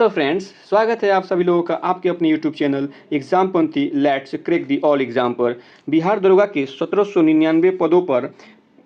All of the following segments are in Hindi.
तो फ्रेंड्स, स्वागत है आप सभी लोगों का आपके अपने यूट्यूब चैनल एग्जामपंथी let's crack the all exam पर। बिहार दरोगा के 1799 पदों पर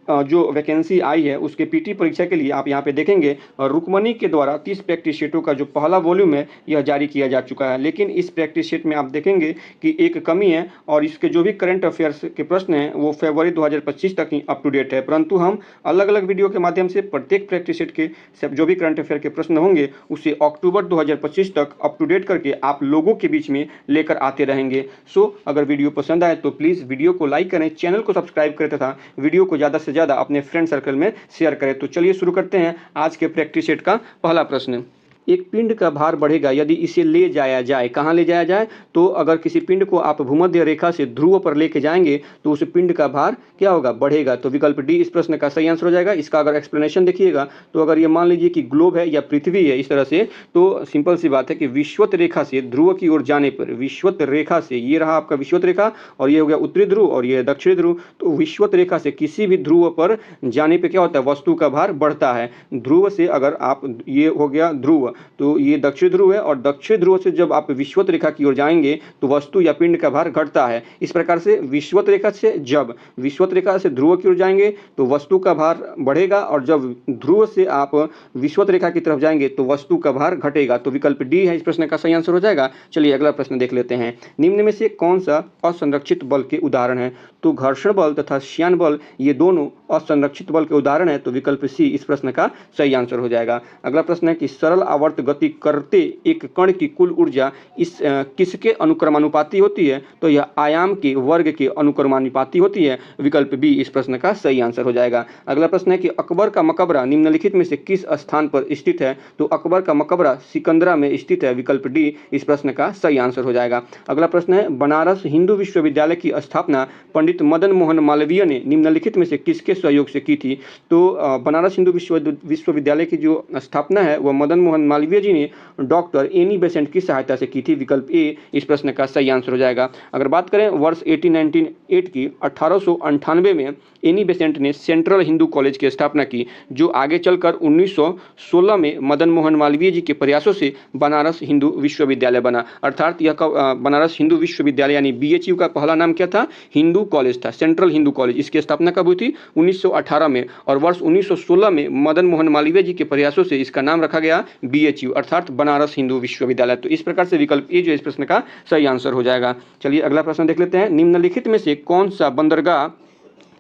जो वैकेंसी आई है उसके पीटी परीक्षा के लिए आप यहाँ पे देखेंगे रुक्मणी के द्वारा 30 प्रैक्टिस शीटों का जो पहला वॉल्यूम है यह जारी किया जा चुका है। लेकिन इस प्रैक्टिस शीट में आप देखेंगे कि एक कमी है और इसके जो भी करंट अफेयर्स के प्रश्न हैं वो फरवरी 2025 तक ही अप टू डेट है, परंतु हम अलग अलग वीडियो के माध्यम से प्रत्येक प्रैक्टिस शीट के जो भी करंट अफेयर के प्रश्न होंगे उसे अक्टूबर 2025 तक अप टू डेट करके आप लोगों के बीच में लेकर आते रहेंगे। सो अगर वीडियो पसंद आए तो प्लीज़ वीडियो को लाइक करें, चैनल को सब्सक्राइब करें तथा वीडियो को ज़्यादा से ज़्यादा अपने फ्रेंड सर्कल में शेयर करें। तो चलिए शुरू करते हैं आज के प्रैक्टिस सेट का पहला प्रश्न। एक पिंड का भार बढ़ेगा यदि इसे ले जाया जाए। कहाँ ले जाया जाए? तो अगर किसी पिंड को आप भूमध्य रेखा से ध्रुव पर लेके जाएंगे तो उस पिंड का भार क्या होगा? बढ़ेगा। तो विकल्प डी इस प्रश्न का सही आंसर हो जाएगा। इसका अगर एक्सप्लेनेशन देखिएगा तो अगर ये मान लीजिए कि ग्लोब है या पृथ्वी है इस तरह से, तो सिंपल सी बात है कि विषुवत रेखा से ध्रुव की ओर जाने पर, विषुवत रेखा से, ये रहा आपका विषुवत रेखा और ये हो गया उत्तरी ध्रुव और ये दक्षिणी ध्रुव, तो विषुवत रेखा से किसी भी ध्रुव पर जाने पर क्या होता है? वस्तु का भार बढ़ता है। ध्रुव से अगर आप, ये हो गया ध्रुव, तो ये दक्षिण ध्रुव है और दक्षिण ध्रुव से जब आप विषुवत रेखा की ओर जाएंगे तो वस्तु या पिंड का भार घटता है। इस प्रकार से विषुवत रेखा से, जब विषुवत रेखा से ध्रुव की ओर जाएंगे तो वस्तु का भार बढ़ेगा और जब ध्रुव से आप विषुवत रेखा की तरफ जाएंगे तो वस्तु का भार घटेगा। तो विकल्प डी है इस प्रश्न का सही आंसर हो जाएगा। चलिए अगला प्रश्न देख लेते हैं। निम्न में से कौन सा असंरक्षित बल के उदाहरण है? तो घर्षण बल तथा श्यान बल ये दोनों असंरक्षित बल के उदाहरण है। तो विकल्प सी इस प्रश्न का सही आंसर हो जाएगा। अगला प्रश्न है कि सरल आवर्त गति करते एक कण की कुल ऊर्जा इस किसके अनुक्रमानुपाती होती है? तो यह आयाम के वर्ग के अनुक्रमानुपाती होती है। विकल्प बी इस प्रश्न का सही आंसर हो जाएगा। अगला प्रश्न है कि अकबर का मकबरा निम्नलिखित में से किस स्थान पर स्थित है? तो अकबर का मकबरा सिकंदरा में स्थित है। विकल्प डी इस प्रश्न का सही आंसर हो जाएगा। अगला प्रश्न है बनारस हिंदू विश्वविद्यालय की स्थापना पंडित मदन मोहन मालवीय ने निम्नलिखित में से किसके सहयोग से की थी? तो बनारस हिंदू विश्वविद्यालय की जो स्थापना है वह मदन मोहन मालवीय जी ने डॉक्टर एनी बेसेंट की सहायता से की थी। विकल्प ए इस प्रश्न का सही आंसर हो जाएगा। अगर बात करें वर्ष 1898 की, 1898 में एनी बेसेंट ने सेंट्रल हिंदू कॉलेज की स्थापना की, जो आगे चलकर 1916 में मदन मोहन मालवीय जी के प्रयासों से बनारस हिंदू विश्वविद्यालय बना। अर्थात यह बनारस हिंदू विश्वविद्यालय यानी BHU का पहला नाम क्या था? हिंदू कॉलेज था, सेंट्रल हिंदू कॉलेज। इसकी स्थापना कब हुई थी? 1918 में, और वर्ष 1916 में मदन मोहन मालवीय जी के प्रयासों से इसका नाम रखा गया BHU अर्थात बनारस हिंदू विश्वविद्यालय। तो इस प्रकार से विकल्प ए जो इस प्रश्न का सही आंसर हो जाएगा। चलिए अगला प्रश्न देख लेते हैं। निम्नलिखित में से कौन सा बंदरगाह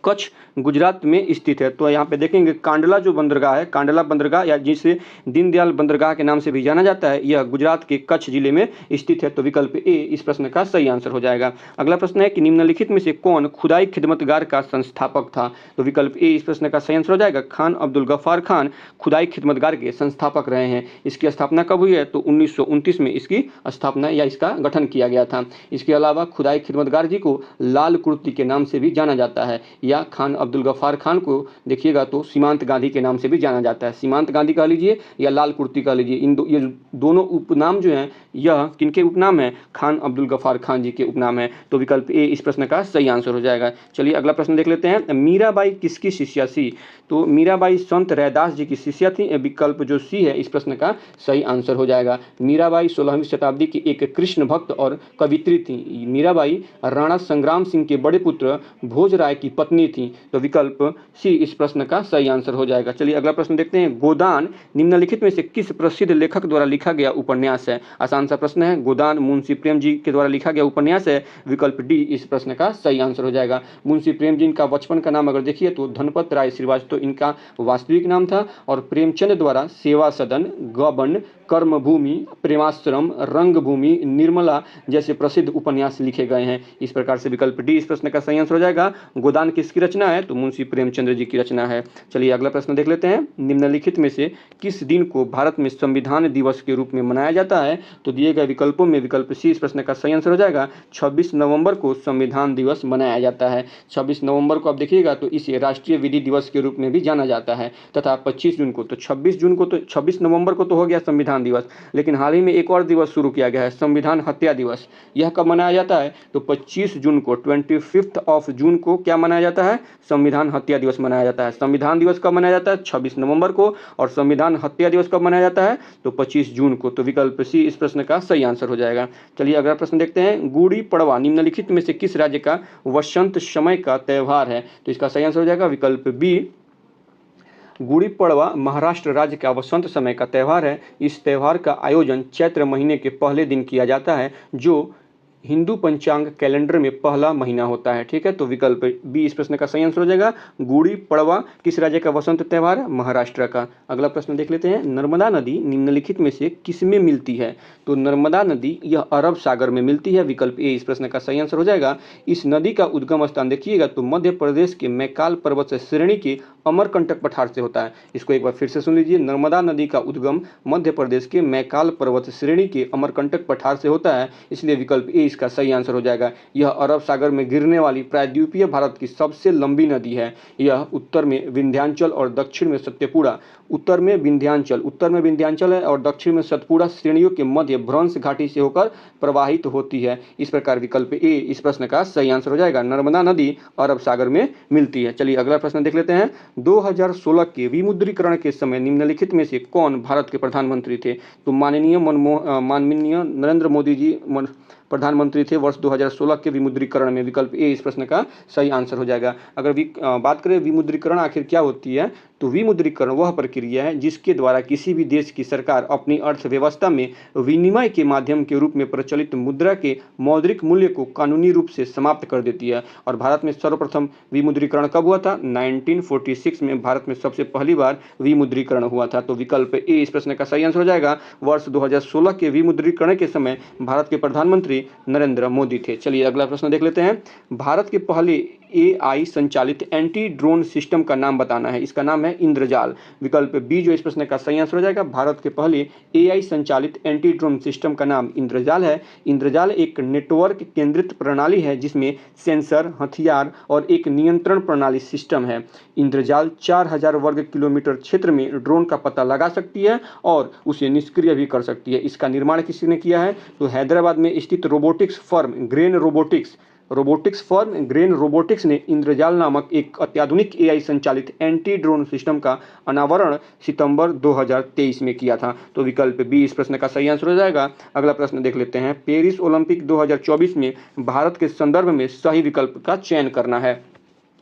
कच्छ गुजरात में स्थित है? तो यहाँ पे देखेंगे कांडला जो बंदरगाह है, कांडला बंदरगाह या जिसे दीनदयाल बंदरगाह के नाम से भी जाना जाता है, यह गुजरात के कच्छ जिले में स्थित है। तो विकल्प ए इस प्रश्न का सही आंसर हो जाएगा। अगला प्रश्न है कि निम्नलिखित में से कौन खुदाई खिदमतगार का संस्थापक था? तो विकल्प ए इस प्रश्न का सही आंसर हो जाएगा। खान अब्दुल गफ्फार खान खुदाई खिदमतगार के संस्थापक रहे हैं। इसकी स्थापना कब हुई है? तो 1929 में इसकी स्थापना या इसका गठन किया गया था। इसके अलावा खुदाई खिदमतगार जी को लाल कुर्ती के नाम से भी जाना जाता है, या खान अब्दुल गफ्फार खान को देखिएगा तो सीमांत गांधी के नाम से भी जाना जाता है। सीमांत गांधी कह लीजिए या लाल कुर्ती कह लीजिए, ये दोनों उपनाम जो हैं यह किनके उपनाम है? खान अब्दुल गफ्फार खान जी के उपनाम है। तो विकल्प ए इस प्रश्न का सही आंसर हो जाएगा। चलिए अगला प्रश्न देख लेते हैं। मीराबाई किसकी शिष्या थी? तो मीराबाई संत रैदास जी की शिष्या थी। विकल्प जो सी है इस प्रश्न का सही आंसर हो जाएगा। मीराबाई 16वीं शताब्दी की एक कृष्ण भक्त और कवित्री थी। मीराबाई राणा संग्राम सिंह के बड़े पुत्र भोजराय की पत्नी थी। तो विकल्प सी इस प्रश्न का सही आंसर हो जाएगा। चलिए अगला प्रश्न देखते हैं। गोदान निम्नलिखित में से किस प्रसिद्ध लेखक द्वारा लिखा गया उपन्यास है? आसान सा प्रश्न है। गोदान मुंशी प्रेम जी के द्वारा लिखा गया उपन्यास है। विकल्प डी इस प्रश्न का सही आंसर हो जाएगा। मुंशी प्रेम जी का बचपन का नाम अगर देखिए तो धनपत राय श्रीवास्तव इनका वास्तविक नाम था, और प्रेमचंद द्वारा सेवा सदन, गबन, कर्मभूमि, प्रेमाश्रम, रंगभूमि, निर्मला जैसे प्रसिद्ध उपन्यास लिखे गए हैं। इस प्रकार से विकल्प डी इस प्रश्न का सही आंसर हो जाएगा। गोदान किसकी रचना है? तो मुंशी प्रेमचंद्र जी की रचना है। चलिए अगला प्रश्न देख लेते हैं। निम्नलिखित में से किस दिन को भारत में संविधान दिवस के रूप में मनाया जाता है? तो दिए गए विकल्पों में विकल्प सी इस प्रश्न का सही आंसर हो जाएगा। 26 नवंबर को संविधान दिवस मनाया जाता है। 26 नवंबर को आप देखिएगा तो इसे राष्ट्रीय विधि दिवस के रूप में भी जाना जाता है। तथा 25 जून को, तो 26 जून को, तो 26 नवंबर को तो हो गया संविधान दिवस, लेकिन हाल ही में एक और दिवस शुरू किया गया है, संविधान हत्या दिवस। यह कब मनाया जाता है? तो 25 जून को, 25 ऑफ जून को क्या मनाया जाता है? जाता है? संविधान हत्या दिवस मनाया जाता है। संविधान दिवस कब मनाया जाता है? 26 नवंबर को। और संविधान हत्या दिवस कब मनाया जाता है? तो 25 जून को। तो विकल्प सी इस प्रश्न का सही आंसर हो जाएगा। चलिए अगला प्रश्न देखते हैं। गुड़ी पड़वा निम्नलिखित में से किस राज्य का वसंत समय का त्यौहार है? तो इसका सही आंसर हो जाएगा विकल्प बी, गुड़ी पड़वा महाराष्ट्र राज्य का वसंत समय का त्यौहार है। इस त्यौहार का आयोजन चैत्र महीने के पहले दिन किया जाता है, जो हिंदू पंचांग कैलेंडर में पहला महीना होता है। ठीक है, तो विकल्प बी इस प्रश्न का सही आंसर हो जाएगा। गुड़ी पड़वा किस राज्य का वसंत त्यौहार है? महाराष्ट्र का। अगला प्रश्न देख लेते हैं। नर्मदा नदी निम्नलिखित में से किसमें मिलती है? तो नर्मदा नदी यह अरब सागर में मिलती है। विकल्प ए इस प्रश्न का सही आंसर हो जाएगा। इस नदी का उद्गम स्थान देखिएगा तो मध्य प्रदेश के मैकाल पर्वत श्रेणी के अमरकंटक पठार से होता है। इसको एक बार फिर से सुन लीजिए। नर्मदा नदी का उद्गम मध्य प्रदेश के मैकाल पर्वत श्रेणी के अमरकंटक पठार से होता है, इसलिए विकल्प ए इसका सही आंसर हो जाएगा। यह अरब सागर में गिरने वाली प्रायद्वीपीय भारत की सबसे लंबी नदी है। यह उत्तर में विंध्याचल और दक्षिण में सत्यपुड़ा, उत्तर में विंध्याचल है और दक्षिण में सतपुड़ा श्रेणियों के मध्य भ्रंश घाटी से होकर प्रवाहित होती है। इस प्रकार विकल्प ए इस प्रश्न का सही आंसर हो जाएगा। नर्मदा नदी अरब सागर में मिलती है। चलिए अगला प्रश्न देख लेते हैं। 2016 के विमुद्रीकरण के समय निम्नलिखित में से कौन भारत के प्रधानमंत्री थे? तो माननीय नरेंद्र मोदी जी प्रधानमंत्री थे वर्ष 2016 के विमुद्रीकरण में। विकल्प ए इस प्रश्न का सही आंसर हो जाएगा। अगर बात करें विमुद्रीकरण आखिर क्या होती है, तो विमुद्रीकरण वह प्रक्रिया है जिसके द्वारा किसी भी देश की सरकार अपनी अर्थव्यवस्था में विनिमय के माध्यम के रूप में प्रचलित मुद्रा के मौद्रिक मूल्य को कानूनी रूप से समाप्त कर देती है। और भारत में सर्वप्रथम विमुद्रीकरण कब हुआ था? 1946 में भारत में सबसे पहली बार विमुद्रीकरण हुआ था। तो विकल्प ए इस प्रश्न का सही आंसर हो जाएगा। वर्ष 2016 के विमुद्रीकरण के समय भारत के प्रधानमंत्री नरेंद्र मोदी थे। चलिए अगला प्रश्न देख लेते हैं। भारत के पहले AI संचालित एंटी ड्रोन सिस्टम का नाम बताना है। इसका नाम है इंद्रजाल। विकल्प बी जो इस प्रश्न का सही आंसर हो जाएगा। भारत के पहले AI संचालित एंटी ड्रोन सिस्टम का नाम इंद्रजाल है। इंद्रजाल एक नेटवर्क केंद्रित प्रणाली है जिसमें सेंसर, हथियार और एक नियंत्रण प्रणाली सिस्टम है। इंद्रजाल 4000 वर्ग किलोमीटर क्षेत्र में ड्रोन का पता लगा सकती है और उसे निष्क्रिय भी कर सकती है। इसका निर्माण किसने किया है? तो हैदराबाद में स्थित रोबोटिक्स फर्म ग्रेन रोबोटिक्स ने इंद्रजाल नामक एक अत्याधुनिक AI संचालित एंटी ड्रोन सिस्टम का अनावरण सितंबर 2023 में किया था। तो विकल्प बी इस प्रश्न का सही आंसर हो जाएगा। अगला प्रश्न देख लेते हैं। पेरिस ओलंपिक 2024 में भारत के संदर्भ में सही विकल्प का चयन करना है।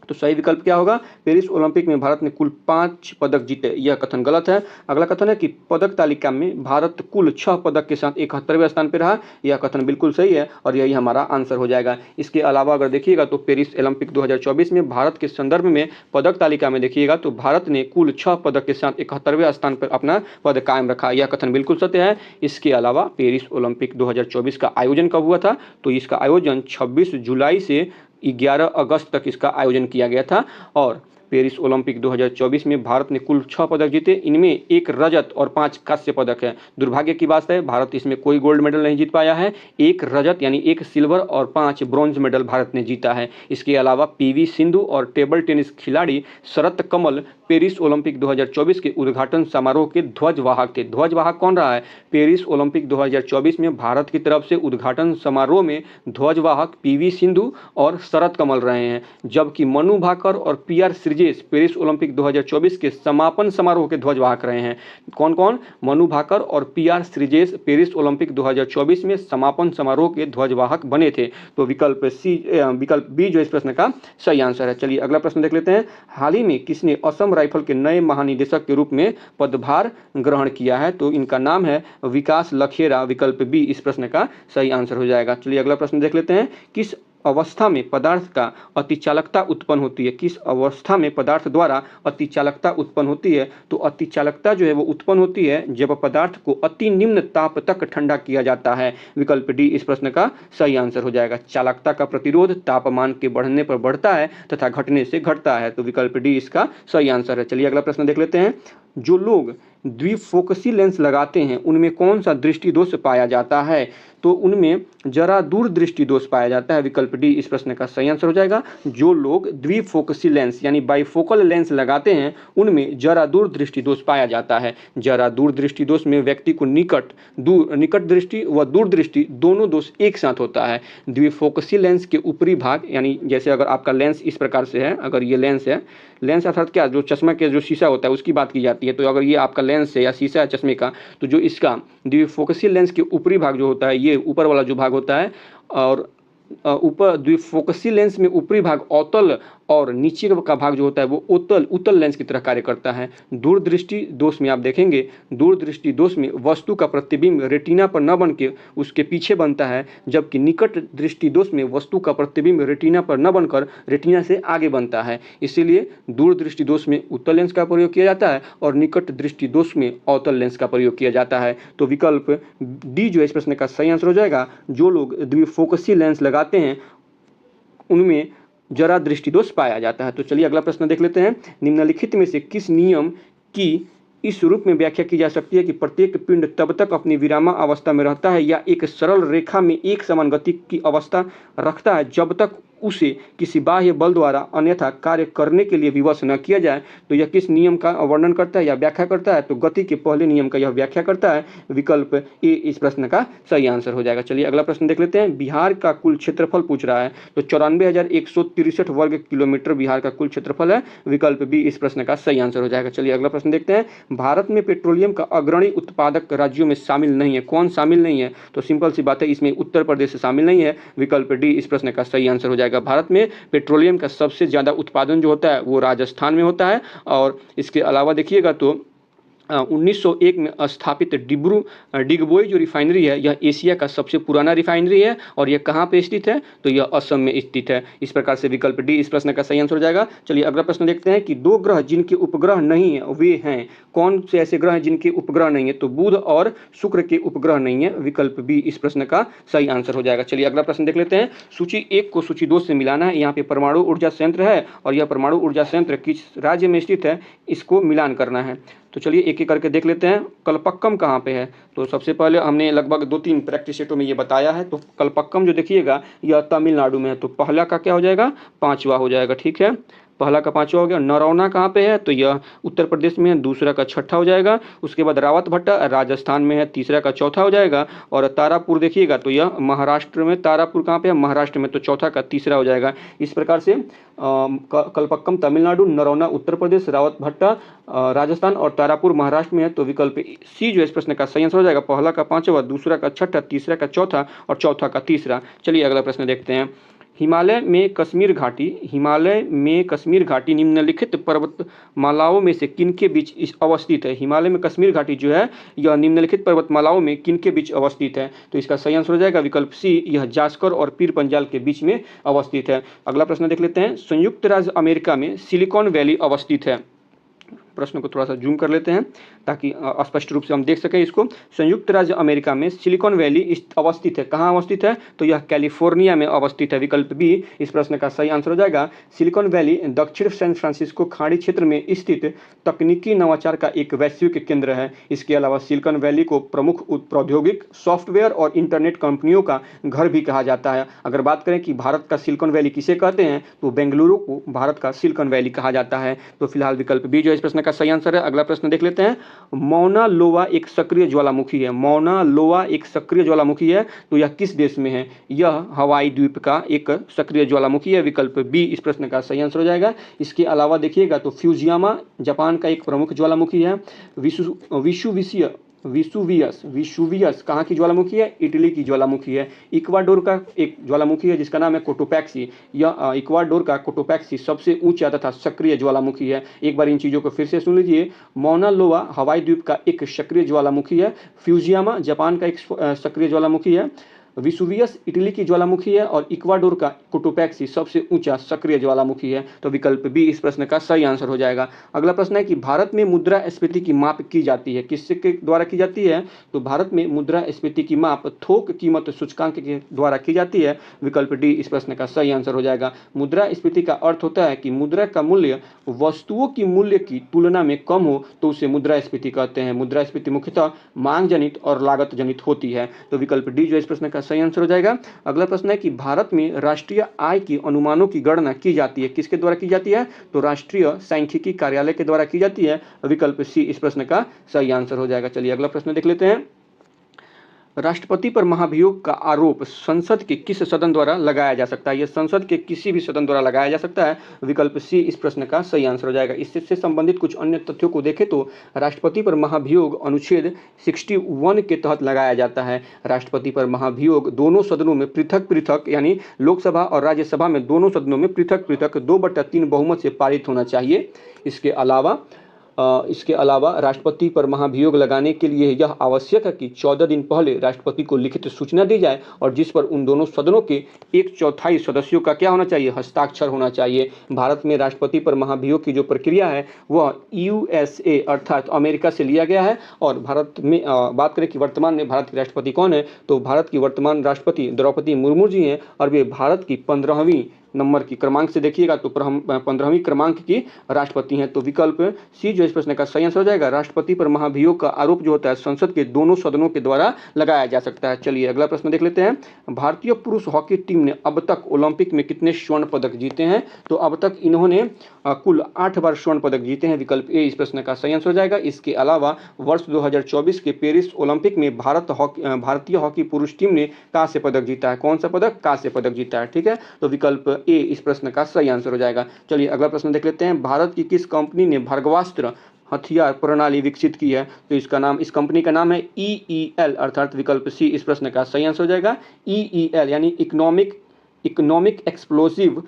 तो सही विकल्प क्या होगा? पेरिस ओलंपिक में भारत ने कुल 5 पदक जीते। यह कथन गलत है। अगला कथन है कि पदक तालिका में भारत कुल 6 पदक के साथ 71वें स्थान पर रहा। यह कथन बिल्कुल सही है और यही हमारा आंसर हो जाएगा। इसके अलावा अगर देखिएगा तो पेरिस ओलंपिक 2024 में भारत के संदर्भ में पदक तालिका में देखिएगा तो भारत ने कुल 6 पदक के साथ 71वें स्थान पर अपना पद कायम रखा। यह कथन बिल्कुल सत्य है। इसके अलावा पेरिस ओलंपिक 2024 का आयोजन कब हुआ था? तो इसका आयोजन 26 जुलाई से 11 अगस्त तक इसका आयोजन किया गया था। और पेरिस ओलंपिक 2024 में भारत ने कुल 6 पदक जीते। इनमें 1 रजत और 5 कांस्य पदक है। दुर्भाग्य की बात है भारत इसमें कोई गोल्ड मेडल नहीं जीत पाया है। 1 रजत यानी 1 सिल्वर और 5 ब्रॉन्ज मेडल भारत ने जीता है। इसके अलावा PV सिंधु और टेबल टेनिस खिलाड़ी शरत कमल पेरिस ओलंपिक 2024 के उद्घाटन समारोह के ध्वजवाहक थे। ध्वजवाहक कौन रहा है? पेरिस ओलंपिक 2024 में भारत की तरफ से उद्घाटन समारोह में ध्वजवाहक PV सिंधु और शरत कमल रहे हैं, जबकि मनु भाकर और PR श्रीजेश पेरिस ओलंपिक 2024 के समापन समारोह के ध्वजवाहक रहे हैं। कौन कौन? मनु भाकर और PR श्रीजेश पेरिस ओलंपिक 2024 में समापन समारोह के ध्वजवाहक बने थे। तो विकल्प बी जो इस प्रश्न का सही आंसर है। चलिए अगला प्रश्न देख लेते हैं। हाल ही में किसने असम राइफल के नए महानिदेशक के रूप में पदभार ग्रहण किया है? तो इनका नाम है विकास लखेरा। विकल्प बी इस प्रश्न का सही आंसर हो जाएगा। चलिए अगला प्रश्न देख लेते हैं। किस अवस्था में पदार्थ का अतिचालकता उत्पन्न होती है? किस अवस्था में पदार्थ द्वारा अतिचालकता उत्पन्न होती है? तो अतिचालकता जो है वो उत्पन्न होती है जब पदार्थ को अति निम्न ताप तक ठंडा किया जाता है। विकल्प डी इस प्रश्न का सही आंसर हो जाएगा। चालकता का प्रतिरोध तापमान के बढ़ने पर बढ़ता है तथा घटने से घटता है। तो विकल्प डी इसका सही आंसर है। चलिए अगला प्रश्न देख लेते हैं। जो लोग द्विफोकसी लेंस लगाते हैं उनमें कौन सा दृष्टि दोष पाया जाता है? तो उनमें जरा दूर दृष्टि दोष पाया जाता है। विकल्प डी इस प्रश्न का सही आंसर हो जाएगा। जो लोग द्विफोकसी लेंस यानी बाइफोकल लेंस लगाते हैं उनमें जरा दूर दृष्टि दोष पाया जाता है। जरा दूर दृष्टि दोष में व्यक्ति को निकट दृष्टि व दूर दृष्टि दोनों दोष एक साथ होता है। द्विफोकसी लेंस के ऊपरी भाग यानी जैसे अगर आपका लेंस इस प्रकार से है, अगर ये लेंस है, लेंस अर्थात क्या, जो चश्मा के जो शीशा होता है उसकी बात की जाती है। तो अगर ये आपका लेंस है या शीशा है चश्मे का, तो जो इसका द्विफोकसी लेंस के ऊपरी भाग जो होता है, ये ऊपर वाला जो भाग होता है, और ऊपर द्विफोकसी लेंस में ऊपरी भाग अवतल और नीचे का भाग जो होता है वो उत्तल लेंस की तरह कार्य करता है। दूरदृष्टि दोष में आप देखेंगे, दूरदृष्टि दोष में वस्तु का प्रतिबिंब रेटिना पर न बन के उसके पीछे बनता है, जबकि निकट दृष्टि दोष में वस्तु का प्रतिबिंब रेटिना पर न बनकर रेटिना से आगे बनता है। इसीलिए दूरदृष्टि दोष में उत्तल लेंस का प्रयोग किया जाता है और निकट दृष्टि दोष में अवतल लेंस का प्रयोग किया जाता है। तो विकल्प डी जो है इस प्रश्न का सही आंसर हो जाएगा। जो लोग द्विफोकसी लेंस लगाते हैं उनमें जरा दृष्टि दोष पाया जाता है। तो चलिए अगला प्रश्न देख लेते हैं। निम्नलिखित में से किस नियम की इस रूप में व्याख्या की जा सकती है कि प्रत्येक पिंड तब तक अपनी विरामावस्था में रहता है या एक सरल रेखा में एक समान गति की अवस्था रखता है जब तक उसे किसी बाह्य बल द्वारा अन्यथा कार्य करने के लिए विवश न किया जाए? तो यह किस नियम का वर्णन करता है या व्याख्या करता है? तो गति के पहले नियम का यह व्याख्या करता है। विकल्प ए इस प्रश्न का सही आंसर हो जाएगा। चलिए अगला प्रश्न देख लेते हैं। बिहार का कुल क्षेत्रफल पूछ रहा है, तो 94,163 वर्ग किलोमीटर बिहार का कुल क्षेत्रफल है। विकल्प बी इस प्रश्न का सही आंसर हो जाएगा। चलिए अगला प्रश्न देखते हैं। भारत में पेट्रोलियम का अग्रणी उत्पादक राज्यों में शामिल नहीं है, कौन शामिल नहीं है? तो सिंपल सी बात है, इसमें उत्तर प्रदेश शामिल नहीं है। विकल्प डी इस प्रश्न का सही आंसर हो जाएगा। भारत में पेट्रोलियम का सबसे ज़्यादा उत्पादन जो होता है वो राजस्थान में होता है। और इसके अलावा देखिएगा तो 1901 में स्थापित डिगबोई जो रिफाइनरी है यह एशिया का सबसे पुराना रिफाइनरी है और यह कहाँ पे स्थित है? तो यह असम में स्थित है। इस प्रकार से विकल्प डी इस प्रश्न का सही आंसर हो जाएगा। चलिए अगला प्रश्न देखते हैं कि दो ग्रह जिनके उपग्रह नहीं है वे हैं, कौन से ऐसे ग्रह हैं जिनके उपग्रह नहीं है? तो बुध और शुक्र के उपग्रह नहीं है। विकल्प बी इस प्रश्न का सही आंसर हो जाएगा। चलिए अगला प्रश्न देख लेते हैं। सूची 1 को सूची 2 से मिलाना है। यहाँ पे परमाणु ऊर्जा संयंत्र है और यह परमाणु ऊर्जा संयंत्र किस राज्य में स्थित है, इसको मिलान करना है। तो चलिए एक एक करके देख लेते हैं। कलपक्कम कहाँ पे है? तो सबसे पहले हमने लगभग 2-3 प्रैक्टिस सेटों में ये बताया है। तो कलपक्कम जो देखिएगा यह तमिलनाडु में है। तो पहला का क्या हो जाएगा? 5वां हो जाएगा। ठीक है, पहला का 5वां हो गया। नरौना कहाँ पे है? तो यह उत्तर प्रदेश में है। दूसरा का 6ठा हो जाएगा। उसके बाद रावत भट्टा राजस्थान में है। तीसरा का 4था हो जाएगा। और तारापुर देखिएगा तो यह महाराष्ट्र में, तारापुर कहाँ पे है? महाराष्ट्र में। तो चौथा का तीसरा हो जाएगा। इस प्रकार से कलपक्कम तमिलनाडु, नरौना उत्तर प्रदेश, रावत भट्टा राजस्थान और तारापुर महाराष्ट्र में है। तो विकल्प सी जो इस प्रश्न का सही आंसर हो जाएगा। पहला का 5वां, दूसरा का 6ठा, तीसरा का 4था और चौथा का तीसरा। चलिए अगला प्रश्न देखते हैं। हिमालय में कश्मीर घाटी निम्नलिखित पर्वतमालाओं में से किनके बीच अवस्थित है? हिमालय में कश्मीर घाटी जो है यह निम्नलिखित पर्वतमालाओं में किनके बीच अवस्थित है? तो इसका सही आंसर हो जाएगा विकल्प सी, यह जास्कर और पीर पंजाल के बीच में अवस्थित है। अगला प्रश्न देख लेते हैं। संयुक्त राज्य अमेरिका में सिलिकॉन वैली अवस्थित है। प्रश्न को थोड़ा सा जूम कर लेते हैं ताकि स्पष्ट रूप से हम देख सकें इसको। संयुक्त राज्य अमेरिका में सिलिकॉन वैली अवस्थित है। कहाँ अवस्थित है? तो यह कैलिफोर्निया में अवस्थित है। विकल्प बी इस प्रश्न का सही आंसर हो जाएगा। सिलिकॉन वैली दक्षिण सैन फ्रांसिस्को खाड़ी क्षेत्र में स्थित तकनीकी नवाचार का एक वैश्विक केंद्र है। इसके अलावा सिलिकॉन वैली को प्रमुख प्रौद्योगिक, सॉफ्टवेयर और इंटरनेट कंपनियों का घर भी कहा जाता है। अगर बात करें कि भारत का सिलिकॉन वैली किसे कहते हैं, तो बेंगलुरु को भारत का सिलिकॉन वैली कहा जाता है। तो फिलहाल विकल्प बी जो इस प्रश्न का सही आंसर है। अगला प्रश्न देख लेते हैं। मौना लोवा एक सक्रिय ज्वालामुखी है। मौना लोवा एक सक्रिय ज्वालामुखी है। तो यह किस देश में है? यह हवाई द्वीप का एक सक्रिय ज्वालामुखी है। विकल्प बी इस प्रश्न का सही आंसर हो जाएगा। इसके अलावा देखिएगा तो फ्यूजियामा जापान का एक प्रमुख ज्वालामुखी है। विसुवियस कहाँ की ज्वालामुखी है? इटली की ज्वालामुखी है। इक्वाडोर का एक ज्वालामुखी है जिसका नाम है कोटोपैक्सी। यह इक्वाडोर का कोटोपैक्सी सबसे ऊंचा तथा सक्रिय ज्वालामुखी है। एक बार इन चीज़ों को फिर से सुन लीजिए। मौना लोवा हवाई द्वीप का एक सक्रिय ज्वालामुखी है। फ्यूजियामा जापान का एक सक्रिय ज्वालामुखी है। विसुवियस इटली की ज्वालामुखी है और इक्वाडोर का कोटोपैक्सी सबसे ऊंचा सक्रिय ज्वालामुखी है। तो विकल्प बी इस प्रश्न का सही आंसर हो जाएगा। अगला प्रश्न है कि भारत में मुद्रास्फीति की माप की जाती है, किसके द्वारा की जाती है? तो भारत में मुद्रास्फीति की माप थोक कीमत सूचकांक के द्वारा की जाती है। विकल्प डी इस प्रश्न का सही आंसर हो जाएगा। मुद्रास्फीति का अर्थ होता है कि मुद्रा का मूल्य वस्तुओं की मूल्य की तुलना में कम हो तो उसे मुद्रास्फीति कहते हैं। मुद्रास्फीति मुख्यतः मांग जनित और लागत जनित होती है। तो विकल्प डी जो इस प्रश्न का सही आंसर हो जाएगा। अगला प्रश्न है कि भारत में राष्ट्रीय आय की अनुमानों की गणना की जाती है, किसके द्वारा की जाती है? तो राष्ट्रीय सांख्यिकी कार्यालय के द्वारा की जाती है। विकल्प सी इस प्रश्न का सही आंसर हो जाएगा। चलिए अगला प्रश्न देख लेते हैं। राष्ट्रपति पर महाभियोग का आरोप संसद के किस सदन द्वारा लगाया जा सकता है? यह संसद के किसी भी सदन द्वारा लगाया जा सकता है। विकल्प सी इस प्रश्न का सही आंसर हो जाएगा। इससे संबंधित कुछ अन्य तथ्यों को देखें तो राष्ट्रपति पर महाभियोग अनुच्छेद 61 के तहत लगाया जाता है। राष्ट्रपति पर महाभियोग दोनों सदनों में पृथक पृथक, यानी लोकसभा और राज्यसभा में दोनों सदनों में पृथक पृथक 2/3 बहुमत से पारित होना चाहिए। इसके अलावा राष्ट्रपति पर महाभियोग लगाने के लिए यह आवश्यक है कि 14 दिन पहले राष्ट्रपति को लिखित सूचना दी जाए और जिस पर उन दोनों सदनों के 1/4 सदस्यों का क्या होना चाहिए? हस्ताक्षर होना चाहिए। भारत में राष्ट्रपति पर महाभियोग की जो प्रक्रिया है वह USA अर्थात अमेरिका से लिया गया है। और भारत में बात करें कि वर्तमान में भारत के राष्ट्रपति कौन है, तो भारत की वर्तमान राष्ट्रपति द्रौपदी मुर्मू जी हैं और वे भारत की 15वीं नंबर की क्रमांक से देखिएगा तो 15वीं क्रमांक की राष्ट्रपति हैं। तो विकल्प सी जो इस प्रश्न का सही आंसर हो जाएगा। राष्ट्रपति पर महाभियोग का आरोप जो होता है संसद के दोनों सदनों के द्वारा लगाया जा सकता है। चलिए अगला प्रश्न देख लेते हैं। भारतीय पुरुष हॉकी टीम ने अब तक ओलंपिक में कितने स्वर्ण पदक जीते हैं? तो अब तक इन्होंने कुल 8 बार स्वर्ण पदक जीते हैं। विकल्प ए इस प्रश्न का सही आंसर हो जाएगा। इसके अलावा वर्ष 2024 के पेरिस ओलंपिक में भारतीय हॉकी पुरुष टीम ने कांस्य पदक जीता है। कौन सा पदक? कांस्य पदक जीता है। ठीक है, तो विकल्प ए इस प्रश्न का सही आंसर हो जाएगा। चलिए अगला प्रश्न देख लेते हैं। भारत की किस कंपनी ने भार्गवास्त्र हथियार प्रणाली विकसित की है? तो इस कंपनी का नाम है EEL अर्थात विकल्प सी इस प्रश्न का सही आंसर हो जाएगा। EEL यानी इकोनॉमिक एक्सप्लोसिव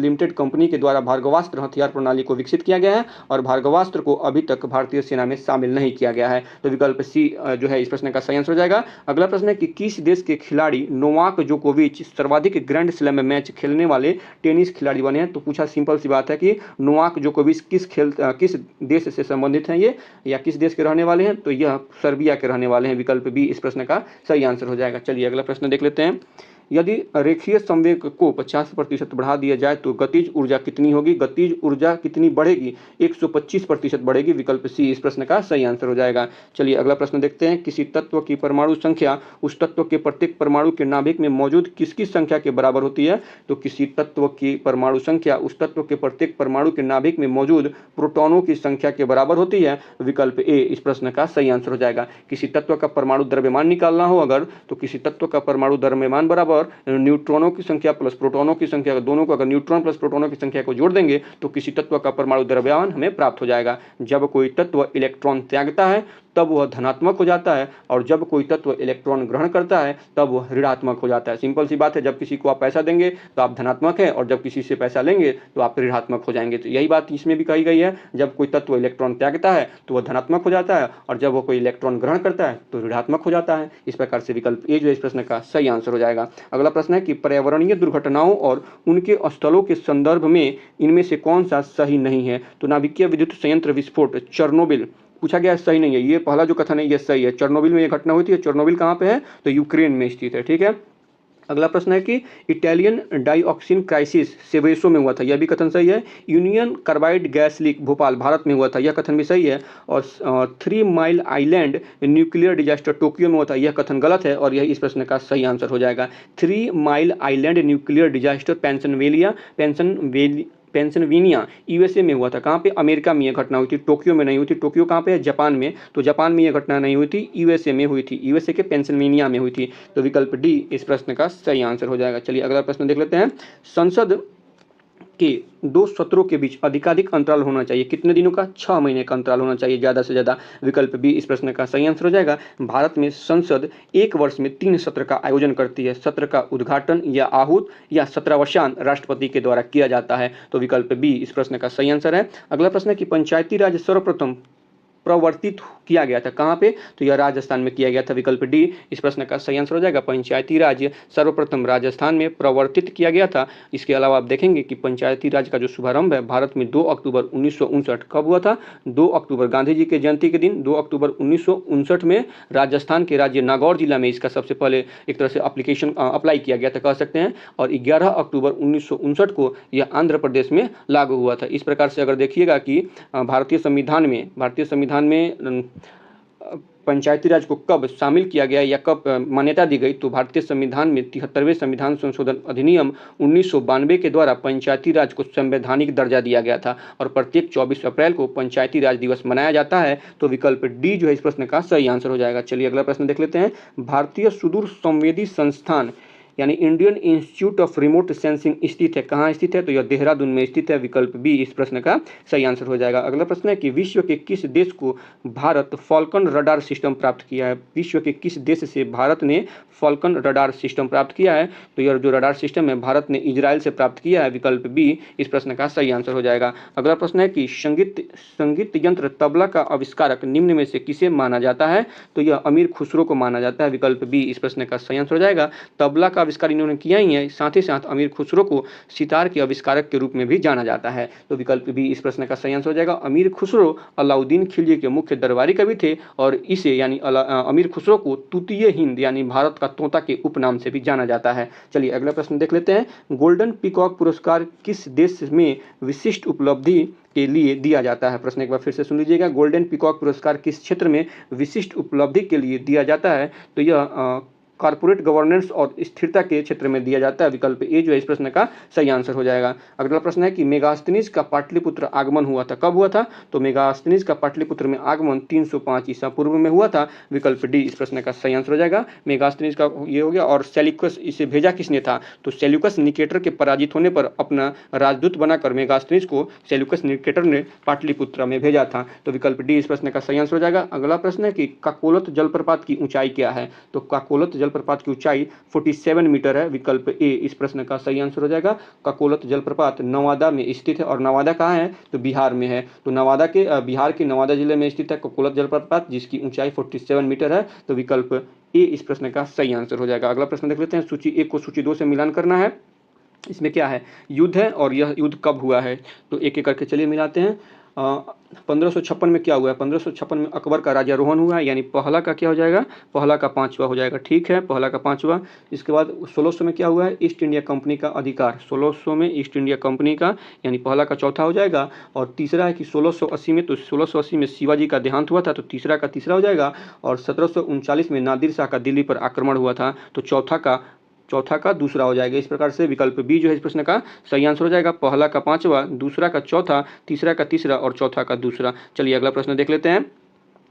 लिमिटेड कंपनी के द्वारा भार्गवास्त्र हथियार प्रणाली को विकसित किया गया है और भार्गवास्त्र को अभी तक भारतीय सेना में शामिल नहीं किया गया है। तो विकल्प सी जो है इस प्रश्न का सही आंसर हो जाएगा। अगला प्रश्न है कि किस देश के खिलाड़ी नोवाक जोकोविच सर्वाधिक ग्रैंड स्लैम मैच खेलने वाले टेनिस खिलाड़ी बने हैं? तो पूछा सिंपल सी बात है कि नोवाक जोकोविच किस देश से संबंधित हैं ये, या किस देश के रहने वाले हैं? तो यह सर्बिया के रहने वाले हैं। विकल्प बी इस प्रश्न का सही आंसर हो जाएगा। चलिए अगला प्रश्न देख लेते हैं। यदि रेखीय संवेग को 50% बढ़ा दिया जाए तो गतिज ऊर्जा कितनी होगी? गतिज ऊर्जा कितनी बढ़ेगी? 125% बढ़ेगी। विकल्प सी इस प्रश्न का सही आंसर हो जाएगा। चलिए अगला प्रश्न देखते हैं। किसी तत्व की परमाणु संख्या उस तत्व के प्रत्येक परमाणु के नाभिक में मौजूद किसकी संख्या के बराबर होती है? तो किसी तत्व की परमाणु संख्या उस तत्व के प्रत्येक परमाणु के नाभिक में मौजूद प्रोटॉनों की संख्या के बराबर होती है। विकल्प ए इस प्रश्न का सही आंसर हो जाएगा। किसी तत्व का परमाणु द्रव्यमान निकालना हो अगर, तो किसी तत्व का परमाणु द्रव्यमान बराबर न्यूट्रॉनों की संख्या प्लस प्रोटॉनों की संख्या, दोनों को अगर न्यूट्रॉन प्लस प्रोटॉनों की संख्या को जोड़ देंगे तो किसी तत्व का परमाणु द्रव्यमान हमें प्राप्त हो जाएगा। जब कोई तत्व इलेक्ट्रॉन त्यागता है तब वह धनात्मक हो जाता है और जब कोई तत्व इलेक्ट्रॉन ग्रहण करता है तब वह ऋणात्मक हो जाता है। सिंपल सी बात है, जब किसी को आप पैसा देंगे तो आप धनात्मक हैं और जब किसी से पैसा लेंगे तो आप ऋणात्मक हो जाएंगे। तो यही बात इसमें भी कही गई है, जब कोई तत्व इलेक्ट्रॉन त्यागता है तो वह धनात्मक हो जाता है और जब वो कोई इलेक्ट्रॉन ग्रहण करता है तो ऋणात्मक हो जाता है। इस प्रकार से विकल्प ए जो इस प्रश्न का सही आंसर हो जाएगा। अगला प्रश्न है कि पर्यावरणीय दुर्घटनाओं और उनके स्थलों के संदर्भ में इनमें से कौन सा सही नहीं है? तो नाभिकीय विद्युत संयंत्र विस्फोट चेर्नोबिल पूछा गया, सही नहीं है। ये पहला जो कथन है ये सही है। चेर्नोबिल में ये घटना हुई थी। चेर्नोबिल कहाँ पे है? तो यूक्रेन में स्थित है। ठीक है, अगला प्रश्न है कि इटालियन डाइऑक्सिन क्राइसिस सेवेसो में हुआ था, यह भी कथन सही है। Union carbide gas leak Bhopal Bharat में हुआ था, यह कथन भी सही है। और 3 mile island nuclear disaster Tokyo में हुआ था, यह कथन गलत है और यह इस प्रश्न का सही आंसर हो जाएगा। 3 mile island nuclear disaster Pennsylvania USA में हुआ था। कहाँ पे? अमेरिका में यह घटना हुई थी, टोक्यो में नहीं हुई थी। टोक्यो कहाँ पे है? जापान में। तो जापान में यह घटना नहीं हुई थी, USA में हुई थी। USA के पेंसिल्वेनिया में हुई थी। तो विकल्प डी इस प्रश्न का सही आंसर हो जाएगा। चलिए अगला प्रश्न देख लेते हैं। संसद के 2 सत्रों के बीच अधिकाधिक अंतराल होना चाहिए, कितने दिनों का? 6 महीने का अंतराल होना चाहिए ज़्यादा से ज़्यादा। विकल्प बी इस प्रश्न का सही आंसर हो जाएगा। भारत में संसद एक वर्ष में 3 सत्र का आयोजन करती है। सत्र का उद्घाटन या आहूत या सत्रावसान राष्ट्रपति के द्वारा किया जाता है। तो विकल्प बी इस प्रश्न का सही आंसर है। अगला प्रश्न है कि पंचायती राज सर्वप्रथम प्रवर्तित किया गया था। कहाँ पे? तो यह राजस्थान में किया गया था। विकल्प डी इस प्रश्न का सही आंसर हो जाएगा। पंचायती राज सर्वप्रथम राजस्थान में प्रवर्तित किया गया था। इसके अलावा आप देखेंगे कि पंचायती राज का जो शुभारंभ है भारत में 2 अक्टूबर 1959 कब हुआ था? 2 अक्टूबर, गांधी जी के जयंती के दिन 2 अक्टूबर 1959 में राजस्थान के राज्य नागौर जिला में इसका सबसे पहले एक तरह से एप्लीकेशन अप्लाई किया गया था कह सकते हैं। और 11 अक्टूबर 1959 को यह आंध्र प्रदेश में लागू हुआ था। इस प्रकार से अगर देखिएगा कि भारतीय संविधान में पंचायती राज को कब शामिल किया गया या कब मान्यता दी गई, तो भारतीय संविधान में 73वें संविधान संशोधन अधिनियम 1992 के द्वारा पंचायती राज को संवैधानिक दर्जा दिया गया था और प्रत्येक 24 अप्रैल को पंचायती राज दिवस मनाया जाता है। तो विकल्प डी जो है इस प्रश्न का सही आंसर हो जाएगा। चलिए अगला प्रश्न देख लेते हैं। भारतीय सुदूर संवेदी संस्थान यानी Indian institute of remote sensing स्थित है, कहाँ स्थित है? तो यह देहरादून में स्थित है। विकल्प बी इस प्रश्न का सही आंसर हो जाएगा। अगला प्रश्न है कि विश्व के किस देश को भारत फॉल्कन रडार सिस्टम प्राप्त किया है? विश्व के किस देश से भारत ने फॉल्कन रडार सिस्टम प्राप्त किया है? तो यह जो रडार सिस्टम है भारत ने इजराइल से प्राप्त किया है। विकल्प बी इस प्रश्न का सही आंसर हो जाएगा। अगला प्रश्न है कि संगीत यंत्र तबला का आविष्कारक निम्न में से किसे माना जाता है? तो यह अमीर खुसरो को माना जाता है। विकल्प बी इस प्रश्न का सही आंसर हो जाएगा। तबला का आविष्कार इन्होंने किया ही है, साथ ही साथ अमीर खुसरो को सितार के आविष्कारक के रूप में भी जाना जाता है। तो विकल्प बी इस प्रश्न का सही आंसर हो जाएगा। अमीर खुसरो अलाउद्दीन खिलजी के मुख्य दरबारी कवि थे और इसे यानी अमीर खुसरो को तूतीय हिंद यानी भारत का तोता के उपनाम से भी जाना जाता है। चलिए अगला प्रश्न देख लेते हैं। गोल्डन पीकॉक पुरस्कार किस देश में विशिष्ट उपलब्धि के लिए दिया जाता है? प्रश्न एक बार फिर से सुन लीजिएगा। गोल्डन पीकॉक पुरस्कार किस क्षेत्र में विशिष्ट उपलब्धि के लिए दिया जाता है? तो यह कॉर्पोरेट गवर्नेंस और स्थिरता के क्षेत्र में दिया जाता है। विकल्प ए जो है इस प्रश्न का सही आंसर हो जाएगा। अगला प्रश्न है कि मेगास्थनीज का पाटलिपुत्र आगमन हुआ था, कब हुआ था? तो मेगास्थनीज का पाटलिपुत्र में आगमन 305 ईसा पूर्व में हुआ था। विकल्प डी इस प्रश्न का सही आंसर हो जाएगा। मेगास्थनीज का ये हो गया। और सेल्यूकस, इसे भेजा किसने था? तो सेल्यूकस निकेटर के पराजित होने पर अपना राजदूत बनाकर मेगास्थनीज को सेल्यूकस निकेटर ने पाटलिपुत्र में भेजा था। तो विकल्प डी इस प्रश्न का सही आंसर हो जाएगा। अगला प्रश्न है कि काकोलत जलप्रपात की ऊंचाई क्या है? तो काकोलत जलप्रपात की ऊंचाई 47 मीटर है। विकल्प ए इस प्रश्न का सही आंसर हो जाएगा। काकोलत जलप्रपात नवादा में स्थित है। और नवादा कहाँ है? तो बिहार में है। तो बिहार के नवादा जिले में स्थित है काकोलत जलप्रपात, जिसकी ऊंचाई 47 मीटर है। तो विकल्प ए इस प्रश्न का सही आंसर हो जाएगा। अगला प्रश्न देख लेते हैं। सूची 1 को सूची 2 से मिलान करना है। इसमें क्या है? युद्ध है और यह युद्ध कब हुआ है? तो एक एक करके चलिए मिलाते हैं। 1556 में क्या हुआ है? 1556 में अकबर का राज्यारोहण हुआ है, यानी पहला का क्या हो जाएगा? पहला का 5वां हो जाएगा। ठीक है, पहला का 5वां। इसके बाद 1600 में क्या हुआ है? ईस्ट इंडिया कंपनी का अधिकार। 1600 में ईस्ट इंडिया कंपनी का, यानी पहला का चौथा हो जाएगा। और तीसरा है कि 1680 में, तो 1680 में शिवाजी का देहांत हुआ था, तो तीसरा का तीसरा हो जाएगा। और 1739 में नादिर शाह का दिल्ली पर आक्रमण हुआ था, तो चौथा का दूसरा हो जाएगा। इस प्रकार से विकल्प बी जो है इस प्रश्न का सही आंसर हो जाएगा। पहला का 5वां, दूसरा का चौथा, तीसरा का तीसरा और चौथा का दूसरा। चलिए अगला प्रश्न देख लेते हैं।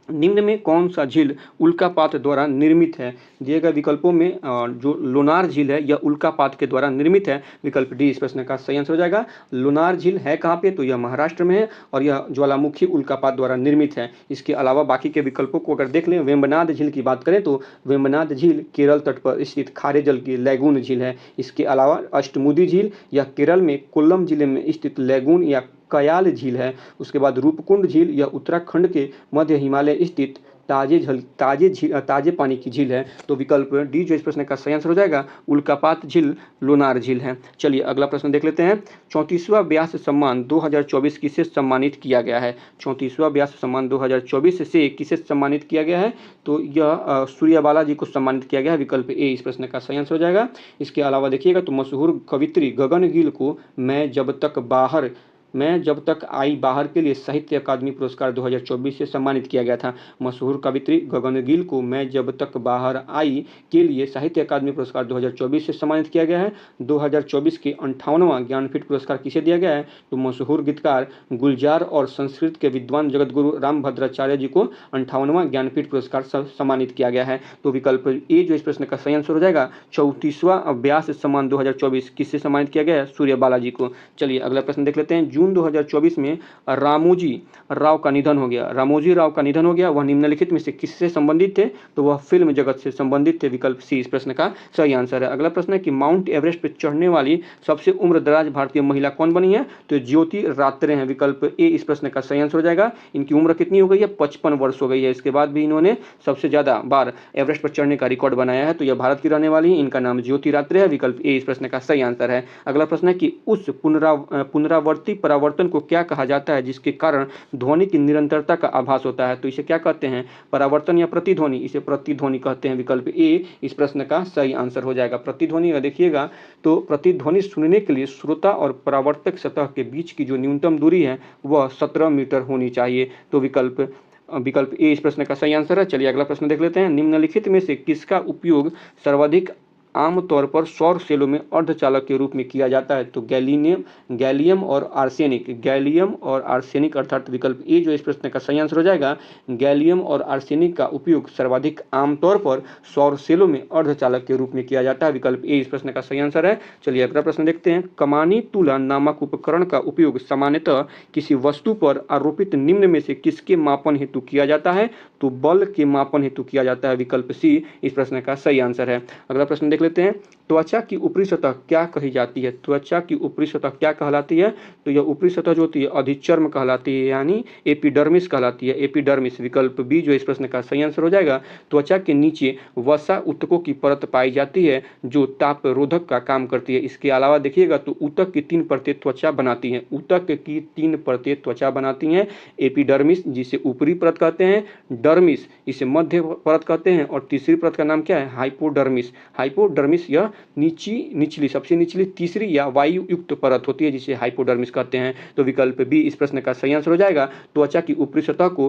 निम्न में कौन सा झील उल्कापात द्वारा निर्मित है? दिए गए विकल्पों में जो लोनार झील है यह उल्कापात के द्वारा निर्मित है। विकल्प डी इस प्रश्न का सही आंसर हो जाएगा। लोनार झील है कहाँ पे? तो यह महाराष्ट्र में है और यह ज्वालामुखी उल्कापात द्वारा निर्मित है। इसके अलावा बाकी के विकल्पों को अगर देख लें, वेम्बनाड झील की बात करें तो वेम्बनाड झील केरल तट पर स्थित खारे जल की लैगून झील है। इसके अलावा अष्टमुदी झील यह केरल में कोल्लम जिले में स्थित लैगून या कयाल झील है। उसके बाद रूपकुंड झील यह उत्तराखंड के मध्य हिमालय स्थित ताजे पानी की झील है। तो विकल्प डी जो इस प्रश्न का सही आंसर हो जाएगा, उल्कापात झील लोनार झील है। चलिए अगला प्रश्न देख लेते हैं। 34वां व्यास सम्मान 2024 किसे सम्मानित किया गया है? 34वां व्यास सम्मान 2024 से किसे सम्मानित किया गया है? तो यह सूर्यबाला जी को सम्मानित किया गया है। विकल्प ए इस प्रश्न का सही आंसर हो जाएगा। इसके अलावा देखिएगा तो मशहूर कवित्री गगन गिल को मैं जब तक आई बाहर के लिए साहित्य अकादमी पुरस्कार 2024 से सम्मानित किया गया था। मशहूर कवित्री गगन गिल को मैं जब तक बाहर आई के लिए साहित्य अकादमी पुरस्कार 2024 से सम्मानित किया गया है। 2024 के 58वां ज्ञानपीठ पुरस्कार किसे दिया गया है? तो मशहूर गीतकार गुलजार और संस्कृत के विद्वान जगतगुरु रामभद्राचार्य जी को 58वां ज्ञानपीठ पुरस्कार सम्मानित किया गया है। तो विकल्प ए जो इस प्रश्न का सही आंसर हो जाएगा। 34वां व्यास सम्मान 2024 किससे सम्मानित किया गया है? सूर्यबाला जी को। चलिए अगला प्रश्न देख लेते हैं। जून जून 2024 में रामोजी राव का निधन हो गया। रामोजी राव का निधन हो गया। वह निम्नलिखित में से किससे संबंधित थे? तो वह फिल्म जगत से संबंधित थे। विकल्प सी इस प्रश्न का सही आंसर है। अगला प्रश्न है कि माउंट एवरेस्ट पर चढ़ने वाली सबसे उम्रदराज भारतीय महिला कौन बनी है? तो ज्योति रात्रे हैं। विकल्प ए इस प्रश्न का सही आंसर हो जाएगा। इनकी उम्र कितनी हो गई है? 55 वर्ष हो गई है। इसके बाद भी इन्होंने सबसे ज्यादा बार एवरेस्ट पर चढ़ने का रिकॉर्ड बनाया है। तो यह भारत की रहने वाली है। इनका नाम ज्योति रात्रे है। विकल्प ए इस प्रश्न का सही आंसर है। अगला प्रश्न है कि उस पुनरावर्ती परावर्तन को क्या कहा जाता है जिसके कारण ध्वनि की निरंतरता का आभास होता है? तो इसे क्या कहते हैं? परावर्तन या प्रतिध्वनि? इसे प्रतिध्वनि कहते हैं। विकल्प ए इस प्रश्न का सही आंसर हो जाएगा। प्रतिध्वनि का देखिएगा तो प्रतिध्वनि सुनने के लिए श्रोता और परावर्तक सतह के बीच की जो न्यूनतम दूरी है वह 17 मीटर होनी चाहिए। तो विकल्प ए इस प्रश्न का सही आंसर है। चलिए अगला प्रश्न देख लेते हैं। निम्नलिखित में से किसका उपयोग सर्वाधिक आमतौर पर सौर सेलों में अर्धचालक के रूप में किया जाता है? तो गैलियम और आर्सेनिक अर्थात विकल्प ए जो इस प्रश्न का सही आंसर हो जाएगा। गैलियम और आर्सेनिक का उपयोग सर्वाधिक आमतौर पर सौर सेलों में अर्धचालक के रूप में किया जाता है। विकल्प ए इस प्रश्न का सही आंसर है। चलिए अगला प्रश्न देखते हैं। कमानी तुला नामक उपकरण का उपयोग सामान्यतः किसी वस्तु पर आरोपित निम्न में से किसके मापन हेतु किया जाता है? तो बल के मापन हेतु किया जाता है। विकल्प सी इस प्रश्न का सही आंसर है। अगला प्रश्न देख लेते हैं। त्वचा की ऊपरी सतह क्या कही जाती है? त्वचा की ऊपरी सतह क्या कहलाती है? तो यह ऊपरी सतह जो होती है अधिचर्म कहलाती है, यानी एपिडर्मिस कहलाती है। एपिडर्मिस विकल्प बी जो इस प्रश्न का सही आंसर हो जाएगा। त्वचा के नीचे वसा ऊतकों की परत पाई जाती है जो ताप रोधक का काम करती है। इसके अलावा देखिएगा तो ऊतक की 3 परतें त्वचा बनाती हैं। ऊतक की 3 परतें त्वचा बनाती हैं। एपिडर्मिस जिसे ऊपरी परत कहते हैं, डर्मिस इसे मध्य परत कहते हैं, और तीसरी परत का नाम क्या है? हाइपोडर्मिस। हाइपोडर्मिस यह निचली सबसे निचली तीसरी या वायु युक्त परत होती है जिसे हाइपोडर्मिस कहते हैं। तो विकल्प बी इस प्रश्न का सही आंसर हो जाएगा। त्वचा की ऊपरी सतह को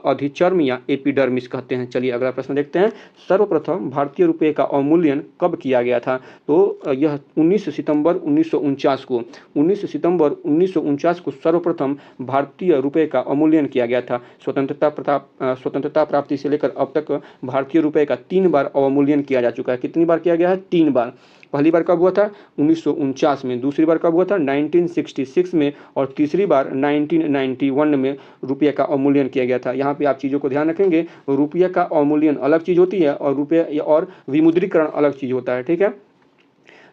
अधिचर्म या एपिडर्मिस कहते हैं। चलिए अगला प्रश्न देखते हैं। सर्वप्रथम भारतीय रुपये का अवमूल्यन कब किया गया था? तो यह 19 सितंबर 1949 को 19 सितंबर 1949 को सर्वप्रथम भारतीय रुपये का अवमूल्यन किया गया था। स्वतंत्रता प्राप्ति से लेकर अब तक भारतीय रुपये का 3 बार अवमूल्यन किया जा चुका है। कितनी बार किया गया है? 3 बार। पहली बार कब हुआ था? 1949 में। दूसरी बार कब हुआ था? 1966 में। और तीसरी बार 1991 में रुपये का अवमूल्यन किया गया था। यहाँ पे आप चीज़ों को ध्यान रखेंगे। रुपये का अवमूल्यन अलग चीज़ होती है और रुपये और विमुद्रीकरण अलग चीज़ होता है। ठीक है।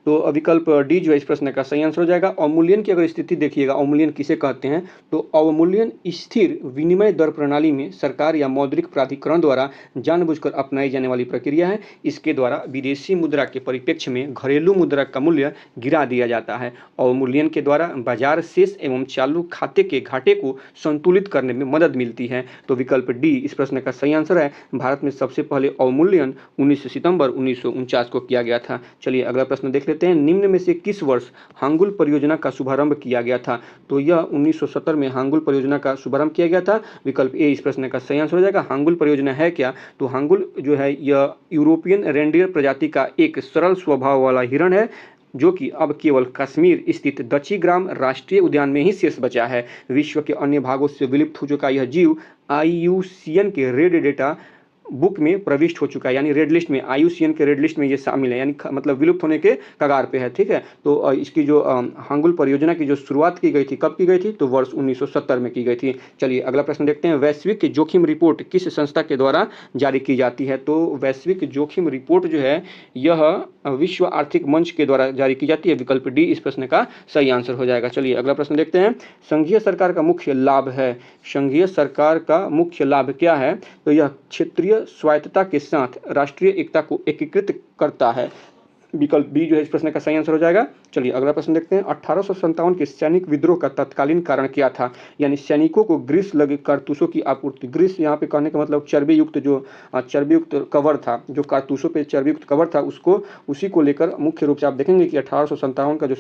तो विकल्प डी जो है इस प्रश्न का सही आंसर हो जाएगा। अवमूल्यन की अगर स्थिति देखिएगा, अवमूल्यन किसे कहते हैं? तो अवमूल्यन स्थिर विनिमय दर प्रणाली में सरकार या मौद्रिक प्राधिकरण द्वारा जानबूझकर अपनाई जाने वाली प्रक्रिया है। इसके द्वारा विदेशी मुद्रा के परिप्रेक्ष्य में घरेलू मुद्रा का मूल्य गिरा दिया जाता है। अवमूल्यन के द्वारा बाजार शेष एवं चालू खाते के घाटे को संतुलित करने में मदद मिलती है। तो विकल्प डी इस प्रश्न का सही आंसर है। भारत में सबसे पहले अवमूल्यन 19 सितंबर 1949 को किया गया था। चलिए अगला प्रश्न देख लेते हैं। निम्न में से किस वर्ष हांगुल परियोजना का शुभारंभ किया गया था? तो यह 1970 में हांगुल परियोजना का शुभारंभ किया गया था। विकल्प ए इस प्रश्न का सही आंसर हो जाएगा। हांगुल परियोजना है क्या? तो हांगुल जो है यह यूरोपियन रेंडियर प्रजाति का एक सरल स्वभाव वाला हिरण है जो कि अब केवल कश्मीर स्थित दक्षिग्राम राष्ट्रीय उद्यान में ही शेष बचा है। विश्व के अन्य भागों से विलुप्त हो चुका यह जीव IUCN के रेड डेटा बुक में प्रविष्ट हो चुका है, यानी रेड लिस्ट में, IUCN के रेड लिस्ट में ये शामिल है, यानी मतलब विलुप्त होने के कगार पे है। ठीक है। तो इसकी जो हांगुल परियोजना की जो शुरुआत की गई थी, कब की गई थी? तो वर्ष 1970 में की गई थी। चलिए अगला प्रश्न देखते हैं। वैश्विक जोखिम रिपोर्ट किस संस्था के द्वारा जारी की जाती है? तो वैश्विक जोखिम रिपोर्ट जो है यह विश्व आर्थिक मंच के द्वारा जारी की जाती है। विकल्प डी इस प्रश्न का सही आंसर हो जाएगा। चलिए अगला प्रश्न देखते हैं। संघीय सरकार का मुख्य लाभ है। संघीय सरकार का मुख्य लाभ क्या है? तो यह क्षेत्रीय स्वायत्तता के साथ राष्ट्रीय एकता को एकीकृत करता है। विकल्प बी जो है इस प्रश्न का सही आंसर हो जाएगा। चलिए अगला प्रश्न देखते हैं। 1857 के सैनिक विद्रोह का तत्कालीन कारण क्या था? यानी सैनिकों को ग्रीस लगे कारतूसों की आपूर्ति। ग्रीस यहाँ पे कहने का मतलब चर्बी युक्त कवर था, जो कारतूसों पे चर्बी युक्त कवर था, उसी को लेकर मुख्य रूप से आप देखेंगे कि 1857 का जो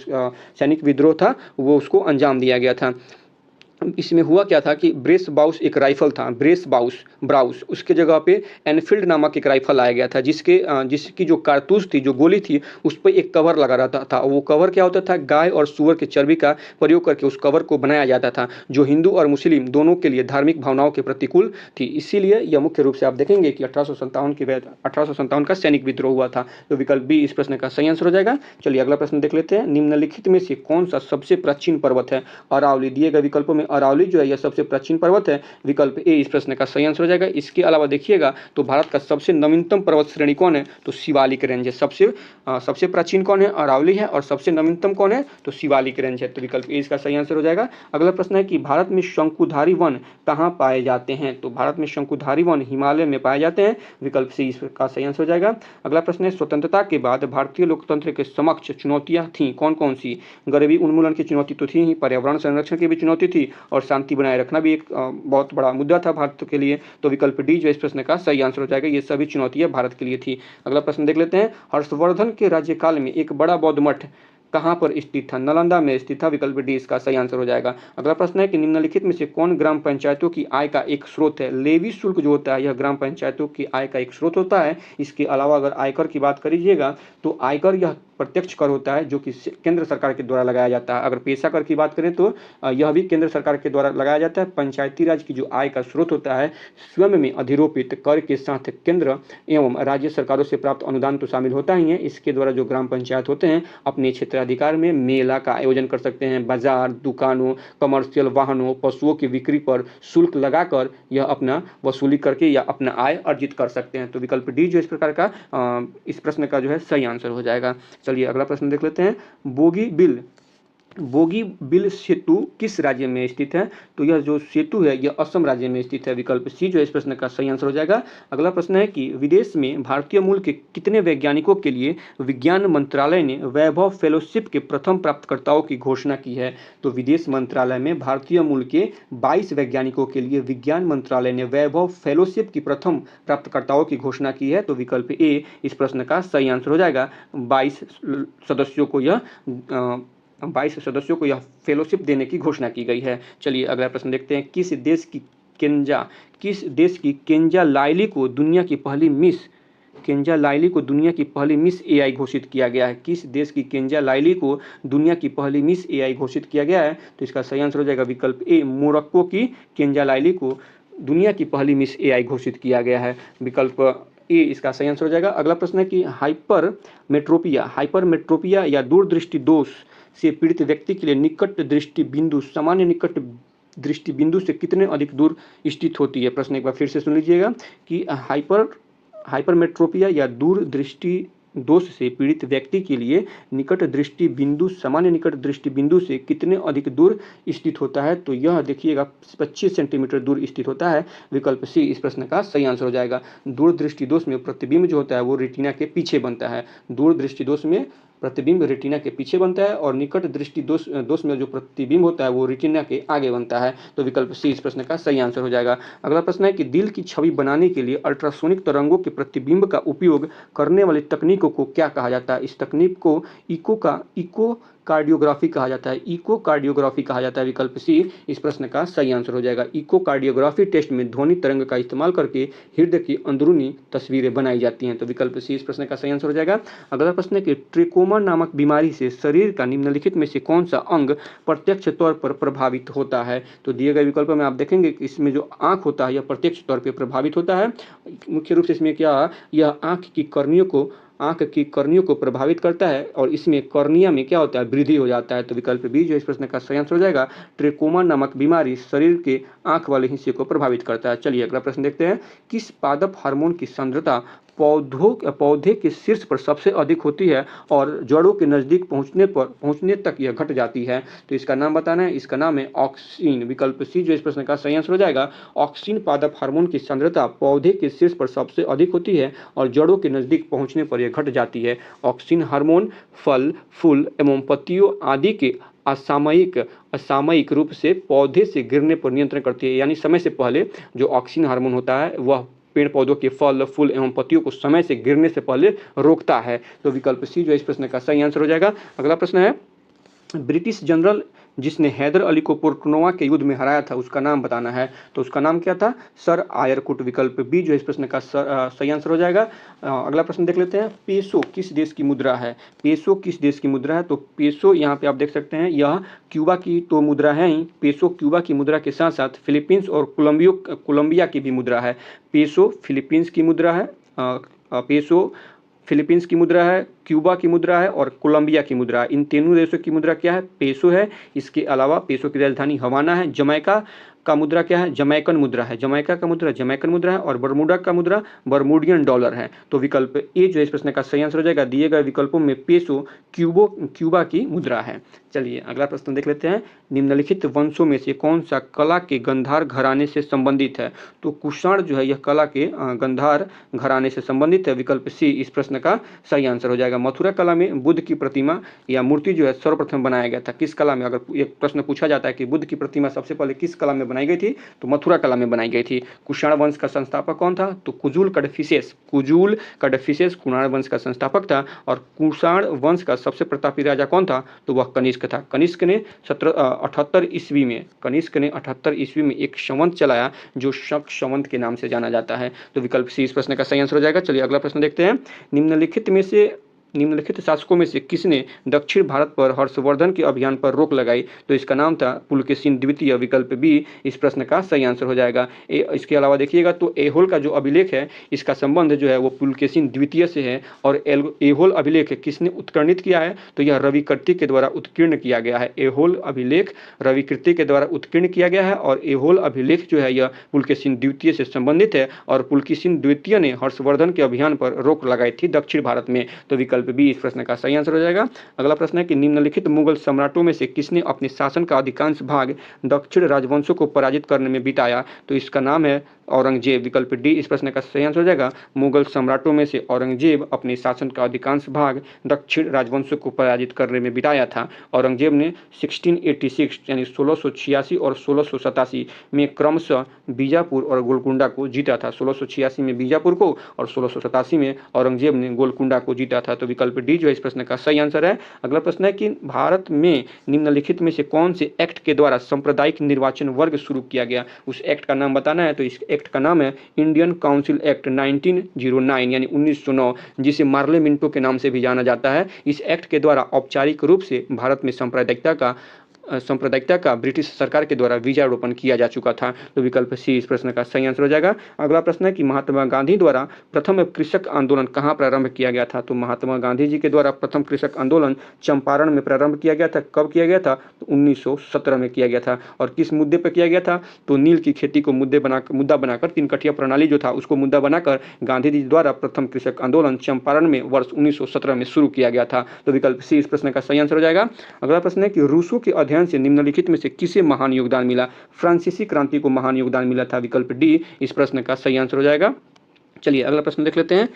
सैनिक विद्रोह था वो उसको अंजाम दिया गया था। इसमें हुआ क्या था कि ब्रेस बाउस एक राइफल था, ब्रेस बाउस ब्राउस, उसके जगह पे एनफील्ड नामक एक राइफल लाया गया था, जिसकी जो कारतूस थी, जो गोली थी, उस पर एक कवर लगा रहता था। वो कवर क्या होता था, गाय और सुअर के चर्बी का प्रयोग करके उस कवर को बनाया जाता था, जो हिंदू और मुस्लिम दोनों के लिए धार्मिक भावनाओं के प्रतिकूल थी। इसीलिए यह मुख्य रूप से आप देखेंगे कि 1857 का सैनिक विद्रोह हुआ था। तो विकल्प बी इस प्रश्न का सही आंसर हो जाएगा। चलिए अगला प्रश्न देख लेते हैं। निम्नलिखित में से कौन सा सबसे प्राचीन पर्वत है? अरावली। दिए गए विकल्पों में अरावली जो है यह सबसे प्राचीन पर्वत है। विकल्प ए इस प्रश्न का सही आंसर हो जाएगा। इसके अलावा देखिएगा तो भारत का सबसे नवीनतम पर्वत श्रेणी कौन है? तो शिवालिक रेंज है। सबसे प्राचीन कौन है? अरावली है। और सबसे नवीनतम कौन है? तो शिवालिक रेंज है। तो विकल्प ए इसका सही आंसर हो जाएगा। अगला प्रश्न है कि भारत में शंकुधारी वन कहाँ पाए जाते हैं? तो भारत में शंकुधारी वन हिमालय में पाए जाते हैं। विकल्प सी इसका सही आंसर हो जाएगा। अगला प्रश्न है स्वतंत्रता के बाद भारतीय लोकतंत्र के समक्ष चुनौतियां थी कौन कौन सी? गरीबी उन्मूलन की चुनौती तो थी ही, पर्यावरण संरक्षण की भी चुनौती थी और शांति बनाए रखना भी एक बहुत बड़ा मुद्दा था भारत के लिए। तो विकल्प डी जो इस प्रश्न का सही आंसर हो जाएगा। ये सभी चुनौतियां भारत के लिए थी। अगला प्रश्न देख लेते हैं। हर्षवर्धन के राज्यकाल में एक बड़ा बौद्ध मठ कहाँ पर स्थित था? नालंदा में स्थित था। विकल्प डी इसका सही आंसर हो जाएगा। अगला प्रश्न है कि निम्नलिखित में से कौन ग्राम पंचायतों की आय का एक स्रोत है? लेवी शुल्क जो होता है यह ग्राम पंचायतों की आय का एक स्रोत होता है। इसके अलावा अगर आयकर की बात करिएगा तो आयकर यह प्रत्यक्ष कर होता है जो कि केंद्र सरकार के द्वारा लगाया जाता है। अगर पेशा कर की बात करें तो यह भी केंद्र सरकार के द्वारा लगाया जाता है। पंचायती राज की जो आय का स्रोत होता है स्वयं में अधिरोपित कर के साथ केंद्र एवं राज्य सरकारों से प्राप्त अनुदान तो शामिल होता ही है। इसके द्वारा जो ग्राम पंचायत होते हैं अपने क्षेत्राधिकार में मेला का आयोजन कर सकते हैं, बाजार, दुकानों, कमर्शियल वाहनों, पशुओं की बिक्री पर शुल्क लगाकर यह अपना वसूली करके या अपना आय अर्जित कर सकते हैं। तो विकल्प डी जो इस प्रकार का इस प्रश्न का जो है सही आंसर हो जाएगा। चलिए अगला प्रश्न देख लेते हैं। बोगीबिल सेतु किस राज्य में स्थित है? तो यह जो सेतु है यह असम राज्य में स्थित है। विकल्प सी जो इस प्रश्न का सही आंसर हो जाएगा। अगला प्रश्न है कि विदेश में भारतीय मूल के कितने वैज्ञानिकों के लिए विज्ञान मंत्रालय ने वैभव फेलोशिप के प्रथम प्राप्तकर्ताओं की घोषणा की है? तो विदेश मंत्रालय में भारतीय मूल के 22 वैज्ञानिकों के लिए विज्ञान मंत्रालय ने वैभव फेलोशिप की प्रथम प्राप्तकर्ताओं की घोषणा की है। तो विकल्प ए इस प्रश्न का सही आंसर हो जाएगा। 22 सदस्यों को यह फेलोशिप देने की घोषणा की गई है। चलिए अगला प्रश्न देखते हैं। किस देश की केंजा लाइली को दुनिया की पहली मिस एआई घोषित किया गया है? किस देश की केंजा लाइली को दुनिया की पहली मिस एआई घोषित किया गया है? तो इसका सही आंसर हो जाएगा विकल्प ए। मोरक्को की केंजा लाइली को दुनिया की पहली मिस एआई घोषित किया गया है। विकल्प ए इसका सही आंसर हो जाएगा। अगला प्रश्न है कि हाइपरमेट्रोपिया या दूरदृष्टि दोष से पीड़ित व्यक्ति के लिए निकट दृष्टि बिंदु सामान्य निकट दृष्टि बिंदु से कितने अधिक दूर स्थित होती है? प्रश्न एक बार फिर से सुन लीजिएगा कि हाइपरमेट्रोपिया या दूर दृष्टि दोष से पीड़ित व्यक्ति के लिए निकट दृष्टि बिंदु सामान्य निकट दृष्टि बिंदु से कितने अधिक दूर स्थित होता है? तो यह देखिएगा 25 सेंटीमीटर दूर स्थित होता है। विकल्प सी इस प्रश्न का सही आंसर हो जाएगा। दूरदृष्टि दोष में प्रतिबिंब जो होता है वो रेटिना के पीछे बनता है। दूरदृष्टि दोष में प्रतिबिंब रेटिना के पीछे बनता है और निकट दृष्टि दोष में जो प्रतिबिंब होता है वो रेटिना के आगे बनता है। तो विकल्प सी इस प्रश्न का सही आंसर हो जाएगा। अगला प्रश्न है कि दिल की छवि बनाने के लिए अल्ट्रासोनिक तरंगों के प्रतिबिंब का उपयोग करने वाली तकनीकों को क्या कहा जाता है? इस तकनीक को इकोकार्डियोग्राफी कहा जाता है। इकोकार्डियोग्राफी कहा जाता है। विकल्प सी इस प्रश्न का सही आंसर हो जाएगा। इकोकार्डियोग्राफी टेस्ट में ध्वनि तरंग का इस्तेमाल करके हृदय की अंदरूनी तस्वीरें बनाई जाती हैं। तो विकल्प सी इस प्रश्न का सही आंसर हो जाएगा। अगला प्रश्न है कि ट्रेकोमा नामक बीमारी से शरीर का निम्नलिखित में से कौन सा अंग प्रत्यक्ष तौर पर प्रभावित होता है? तो दिए गए विकल्प में आप देखेंगे कि इसमें जो आंख होता है यह प्रत्यक्ष तौर पर प्रभावित होता है। मुख्य रूप से इसमें क्या यह आंख की कर्नियों को प्रभावित करता है और इसमें कॉर्निया में क्या होता है वृद्धि हो जाता है। तो विकल्प बी जो इस प्रश्न का सही आंसर हो जाएगा। ट्रेकोमा नामक बीमारी शरीर के आंख वाले हिस्से को प्रभावित करता है। चलिए अगला प्रश्न देखते हैं। किस पादप हार्मोन की सांद्रता पौधे के शीर्ष पर सबसे अधिक होती है और जड़ों के नजदीक पहुंचने तक यह घट जाती है? तो इसका नाम बताना है। इसका नाम है ऑक्सिन। विकल्प सी जो इस प्रश्न का सही आंसर हो जाएगा। ऑक्सिन पादप हार्मोन की सांद्रता पौधे के शीर्ष पर सबसे अधिक होती है और जड़ों के नजदीक पहुंचने पर यह घट जाती है। ऑक्सिन हार्मोन फल, फूल एवं पत्तियों आदि के असामयिक रूप से पौधे से गिरने पर नियंत्रण करती है। यानी समय से पहले जो ऑक्सिन हार्मोन होता है वह पेड़ पौधों के फल, फूल एवं पत्तियों को समय से गिरने से पहले रोकता है। तो विकल्प सी जो इस प्रश्न का सही आंसर हो जाएगा। अगला प्रश्न है। ब्रिटिश जनरल जिसने हैदर अली को पोर्टनोवा के युद्ध में हराया था उसका नाम बताना है। तो उसका नाम क्या था? सर आयरकुट। विकल्प बी जो है इस प्रश्न का सही आंसर हो जाएगा। अगला प्रश्न देख लेते हैं, पेसो किस देश की मुद्रा है? पेसो किस देश की मुद्रा है? तो पेसो यहाँ पे आप देख सकते हैं यह क्यूबा की तो मुद्रा है ही। पेसो क्यूबा की मुद्रा के साथ साथ फिलीपींस और कोलंबिया की भी मुद्रा है। पेसो फिलीपींस की मुद्रा है, पेसो फिलीपींस की मुद्रा है, क्यूबा की मुद्रा है और कोलंबिया की मुद्रा है। इन तीनों देशों की मुद्रा क्या है? पेसो है। इसके अलावा पेसो की राजधानी हवाना है। जमैका का मुद्रा क्या है? जमैकन मुद्रा है। जमैका का मुद्रा जमैकन मुद्रा है और बरमूडा का मुद्रा बरमूडियन डॉलर है। तो विकल्प ए जो है इस प्रश्न का सही आंसर हो जाएगा। दिए गए विकल्पों में पेसो क्यूबा की मुद्रा है। चलिए अगला प्रश्न देख लेते हैं, निम्नलिखित वंशों में से कौन सा कला के गंधार घराने से संबंधित है? तो कुषाण जो है यह कला के गंधार घराने से संबंधित है। विकल्प सी इस प्रश्न का सही आंसर हो जाएगा। मथुरा कला में बुद्ध की प्रतिमा या मूर्ति जो है सर्वप्रथम बनाया गया था। किस कला में? अगर एक प्रश्न पूछा जाता है कि बुद्ध की प्रतिमा सबसे पहले किस कला में बनाई गई थी, तो मथुरा कला में बनाई गई थी। कुषाण वंश का संस्थापक कौन था? तो कुजुल कडफिसेस कुषाण वंश का संस्थापक था। और कुषाण वंश का सबसे प्रतापी राजा कौन था? तो वह कनिष्क था। कनिष्क ने 78 ईस्वी में एक संवंत चलाया जो शक संवंत के नाम से जाना जाता है। तो विकल्प सी इस प्रश्न का सही आंसर हो जाएगा। चलिए अगला प्रश्न देखते हैं, निम्नलिखित शासकों में से किसने दक्षिण भारत पर हर्षवर्धन के अभियान पर रोक लगाई? तो इसका नाम था पुलकेशिन द्वितीय। विकल्प बी इस प्रश्न का सही आंसर हो जाएगा। इसके अलावा देखिएगा तो ऐहोल का जो अभिलेख है इसका संबंध जो है वो पुलकेशिन द्वितीय से है। और ऐहोल अभिलेख किसने उत्कीर्णित किया है? तो यह रवि कर्तिक के द्वारा उत्कीर्ण किया गया है। ऐहोल अभिलेख रवि कर्तिक के द्वारा उत्कीर्ण किया गया है और ऐहोल अभिलेख जो है यह पुलकेशिन द्वितीय से संबंधित है। और पुलकेशिन द्वितीय ने हर्षवर्धन के अभियान पर रोक लगाई थी दक्षिण भारत में। तो विकल्प बी इस प्रश्न का सही आंसर हो जाएगा। अगला प्रश्न है कि निम्नलिखित मुगल सम्राटों में से किसने अपने शासन का अधिकांश भाग दक्षिण राजवंशों को पराजित करने में बिताया? तो इसका नाम है औरंगजेब। विकल्प डी इस प्रश्न का सही आंसर हो जाएगा। मुगल सम्राटों में से औरंगजेब अपने शासन का अधिकांश भाग दक्षिण राजवंशों को पराजित करने में बिताया था। औरंगजेब ने 1686 यानी 1686 और 1687 में क्रमशः बीजापुर और गोलकुंडा को जीता था। 1686 में बीजापुर को और 1687 में औरंगजेब ने गोलकुंडा को जीता था। तो विकल्प डी जो है इस प्रश्न का सही आंसर है। अगला प्रश्न है कि भारत में निम्नलिखित में से कौन से एक्ट के द्वारा सांप्रदायिक निर्वाचन वर्ग शुरू किया गया? उस एक्ट का नाम बताना है। तो इस एक्ट का नाम है इंडियन काउंसिल एक्ट 1909 यानी 1909, जिसे मार्ले मिंटो के नाम से भी जाना जाता है। इस एक्ट के द्वारा औपचारिक रूप से भारत में सांप्रदायिकता का ब्रिटिश सरकार के द्वारा बीजारोपण किया जा चुका था। तो विकल्प सी इस प्रश्न का सही आंसर हो जाएगा। अगला प्रश्न है कि महात्मा गांधी द्वारा प्रथम कृषक आंदोलन कहाँ प्रारंभ किया गया था? तो महात्मा गांधी जी के द्वारा प्रथम कृषक आंदोलन चंपारण में प्रारंभ किया गया था। कब किया गया था? तो 1917 में किया गया था। और किस मुद्दे पर किया गया था? तो नील की खेती को मुद्दा बनाकर तीन कठिया प्रणाली जो था उसको मुद्दा बनाकर गांधी जी द्वारा प्रथम कृषक आंदोलन चंपारण में वर्ष 1917 में शुरू किया गया था। तो विकल्प सी इस प्रश्न का सही आंसर हो जाएगा। अगला प्रश्न है कि रूसों के अध्ययन से निम्नलिखित में से किसे महान योगदान मिला? फ्रांसीसी क्रांति को महान योगदान मिला था। विकल्प डी इस प्रश्न का सही आंसर हो जाएगा। चलिए अगला प्रश्न देख लेते हैं,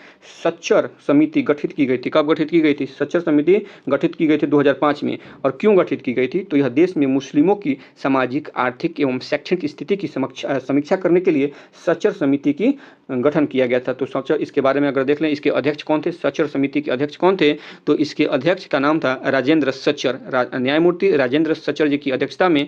सच्चर समिति गठित की गई थी। कब गठित की गई थी? सच्चर समिति गठित की गई थी 2005 में। और क्यों गठित की गई थी? तो यह देश में मुस्लिमों की सामाजिक, आर्थिक एवं शैक्षणिक स्थिति की समीक्षा करने के लिए सच्चर समिति की गठन किया गया था। तो सच्चर, इसके बारे में अगर देख लें, इसके अध्यक्ष कौन थे? सच्चर समिति के अध्यक्ष कौन थे? तो इसके अध्यक्ष का नाम था राजेंद्र सच्चर। न्यायमूर्ति राजेंद्र सच्चर जी की अध्यक्षता में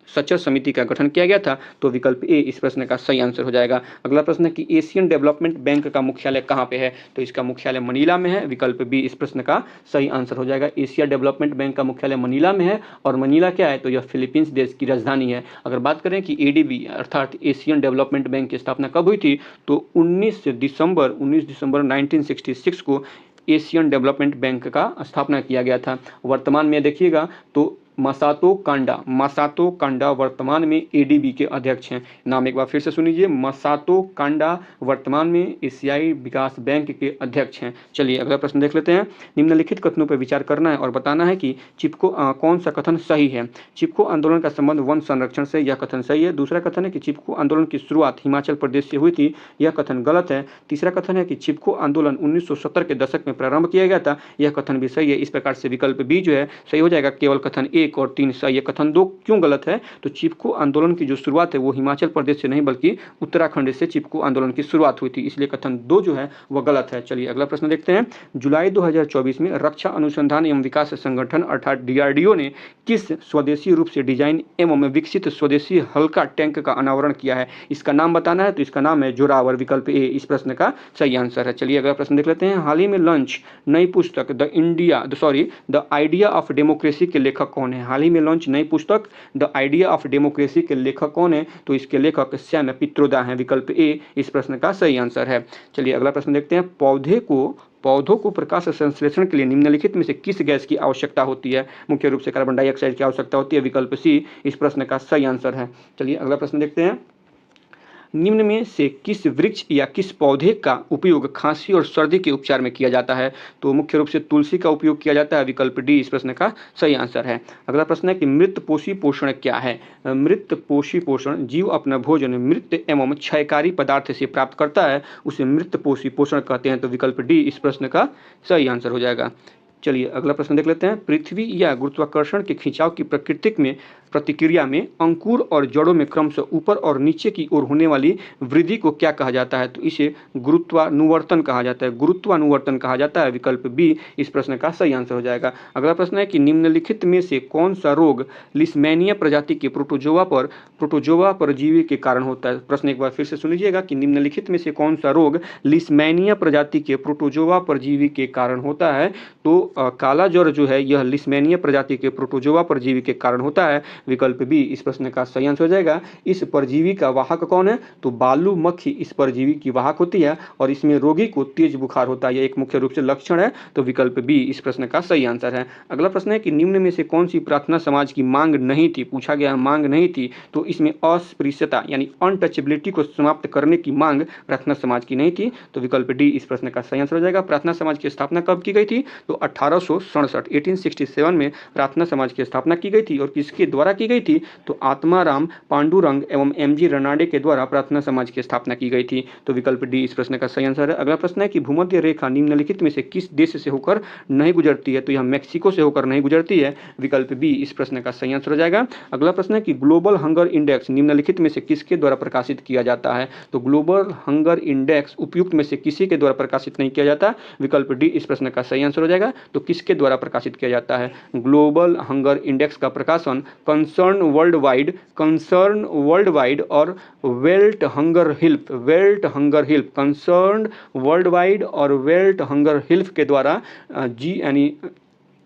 सच्चर समिति का गठन किया गया था। तो विकल्प ए इस प्रश्न का सही आंसर हो जाएगा। अगला प्रश्न है कि एशियन डेवलपमेंट बैंक का मुख्यालय कहाँ पे है? तो इसका मुख्यालय मनीला में है। विकल्प बी इस प्रश्न का सही आंसर हो जाएगा। एशिया डेवलपमेंट बैंक का मुख्यालय मनीला में है। और मनीला क्या है? तो यह फिलीपींस देश की राजधानी है। अगर बात करें कि एडीबी अर्थात एशियन डेवलपमेंट बैंक की स्थापना कब हुई थी, तो 19 दिसंबर 1966 को एशियन डेवलपमेंट बैंक का स्थापना किया गया था। वर्तमान में देखिएगा तो मसातो कांडा वर्तमान में एडीबी के अध्यक्ष हैं। नाम एक बार फिर से सुनिए, मसातो कांडा वर्तमान में एशियाई विकास बैंक के अध्यक्ष हैं। चलिए अगला प्रश्न देख लेते हैं, निम्नलिखित कथनों पर विचार करना है और बताना है कि चिपको कौन सा कथन सही है। चिपको आंदोलन का संबंध वन संरक्षण से, यह कथन सही है। दूसरा कथन है कि चिपको आंदोलन की शुरुआत हिमाचल प्रदेश से हुई थी, यह कथन गलत है। तीसरा कथन है कि चिपको आंदोलन 1970 के दशक में प्रारंभ किया गया था, यह कथन भी सही है। इस प्रकार से विकल्प बी जो है सही हो जाएगा। केवल कथन ए 1 और 3 सही है। कथन 2 क्यों गलत है? तो चिपको आंदोलन की जो शुरुआत है वो हिमाचल प्रदेश से नहीं बल्कि उत्तराखंड से चिपको आंदोलन की शुरुआत हुई थी, इसलिए कथन 2 जो है वह गलत है। चलिए अगला प्रश्न देखते हैं। जुलाई 2024 में रक्षा अनुसंधान एवं विकास संगठन अर्थात DRDO ने किस स्वदेशी रूप से डिजाइन एवं विकसित स्वदेशी हल्का टैंक का अनावरण किया है? इसका नाम बताना है, तो इसका नाम है जोरावर, विकल्प ए इस प्रश्न का सही आंसर है। चलिए अगला प्रश्न देख लेते हैं। हाल ही में लॉन्च नई पुस्तक द आइडिया ऑफ डेमोक्रेसी के लेखक कौन है? हाल ही में लॉन्च नई पुस्तक द आइडिया ऑफ डेमोक्रेसी के लेखक कौन है? तो इसके लेखक सैम पित्रोदा हैं, विकल्प ए इस प्रश्न का सही आंसर है। चलिए अगला प्रश्न देखते हैं। पौधों को प्रकाश संश्लेषण के लिए निम्नलिखित में से किस गैस की आवश्यकता होती है? मुख्य रूप से कार्बन डाइऑक्साइड की आवश्यकता होती है, विकल्प सी इस प्रश्न का सही आंसर है। चलिए अगला प्रश्न देखते हैं। निम्न में से किस वृक्ष या किस पौधे का उपयोग खांसी और सर्दी के उपचार में किया जाता है? तो मुख्य रूप से तुलसी का उपयोग किया जाता है, विकल्प डी इस प्रश्न का सही आंसर है। अगला प्रश्न है कि मृत पोषी पोषण क्या है? मृत पोषी पोषण जीव अपना भोजन मृत एवं क्षयकारी पदार्थ से प्राप्त करता है, उसे मृत पोषी पोषण कहते हैं, तो विकल्प डी इस प्रश्न का सही आंसर हो जाएगा। चलिए अगला प्रश्न देख लेते हैं। पृथ्वी या गुरुत्वाकर्षण के खिंचाव की प्राकृतिक में प्रतिक्रिया में अंकुर और जड़ों में क्रमशः ऊपर और नीचे की ओर होने वाली वृद्धि को क्या कहा जाता है? तो इसे गुरुत्वानुवर्तन कहा जाता है, गुरुत्वानुवर्तन कहा जाता है, विकल्प बी इस प्रश्न का सही आंसर हो जाएगा। अगला प्रश्न है कि निम्नलिखित में से कौन सा रोग लिस्मेनिया प्रजाति के प्रोटोजोआ परजीवी के कारण होता है? प्रश्न एक बार फिर से सुन लीजिएगा कि निम्नलिखित में से कौन सा रोग लिस्मेनिया प्रजाति के प्रोटोजोआ परजीवी के कारण होता है? तो काला ज्वर जो है यह लिस्मेनिया प्रजाति के प्रोटोजोआ परजीवी के कारण होता है, विकल्प बी इस प्रश्न का सही आंसर हो जाएगा। इस परजीवी का वाहक कौन है? तो बालू मक्खी इस परजीवी की वाहक होती है और इसमें रोगी को तेज बुखार होता है, यह एक मुख्य रूप से लक्षण है, तो विकल्प बी इस प्रश्न का सही आंसर है। अगला प्रश्न है कि निम्न में से कौन सी प्रार्थना समाज की मांग नहीं थी? पूछा गया मांग नहीं थी, तो इसमें अस्पृश्यता यानी अनटचेबिलिटी को समाप्त करने की मांग प्रार्थना समाज की नहीं थी, तो विकल्प डी इस प्रश्न का सही आंसर हो जाएगा। प्रार्थना समाज की स्थापना कब की गई थी? तो 1867 में प्रार्थना समाज की स्थापना की गई थी और किसके द्वारा की गई थी? तो आत्माराम पांडुरंग एवं MG रनाडे के द्वारा प्रार्थना समाज की स्थापना की गई थी, तो विकल्प डी इस प्रश्न का सही आंसर है। अगला प्रश्न है कि भूमध्य रेखा निम्नलिखित में से किस देश से होकर नहीं गुजरती है? तो यह मैक्सिको से होकर नहीं गुजरती है, विकल्प बी इस प्रश्न का सही आंसर हो जाएगा। अगला प्रश्न है कि ग्लोबल हंगर इंडेक्स निम्नलिखित में से किसके द्वारा प्रकाशित किया जाता है? तो ग्लोबल हंगर इंडेक्स उपयुक्त में से किसी के द्वारा प्रकाशित नहीं किया जाता, विकल्प डी इस प्रश्न का सही आंसर हो जाएगा। तो किसके द्वारा प्रकाशित किया जाता है? ग्लोबल हंगर इंडेक्स का प्रकाशन कंसर्न वर्ल्ड वाइड और belt hunger help concern world wide और वेल्ट हंगर हेल्प के द्वारा यानी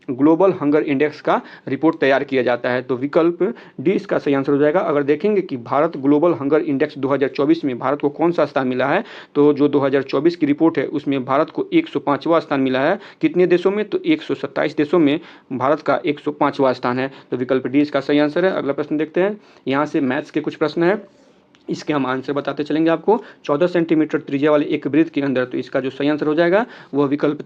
ग्लोबल हंगर इंडेक्स का रिपोर्ट तैयार किया जाता है, तो विकल्प डी इसका सही आंसर हो जाएगा। अगर देखेंगे कि भारत ग्लोबल हंगर इंडेक्स 2024 में भारत को कौन सा स्थान मिला है, तो जो 2024 की रिपोर्ट है उसमें भारत को 105वां स्थान मिला है। कितने देशों में? तो 127 देशों में भारत का 105वां स्थान है, तो विकल्प डी इसका सही आंसर है। अगला प्रश्न देखते हैं। यहाँ से मैथ्स के कुछ प्रश्न है, इसके हम आंसर बताते चलेंगे आपको। 14 सेंटीमीटर त्रिज्या वाले एक वृत्त के अंदर, तो इसका जो सही आंसर हो जाएगा वह विकल्प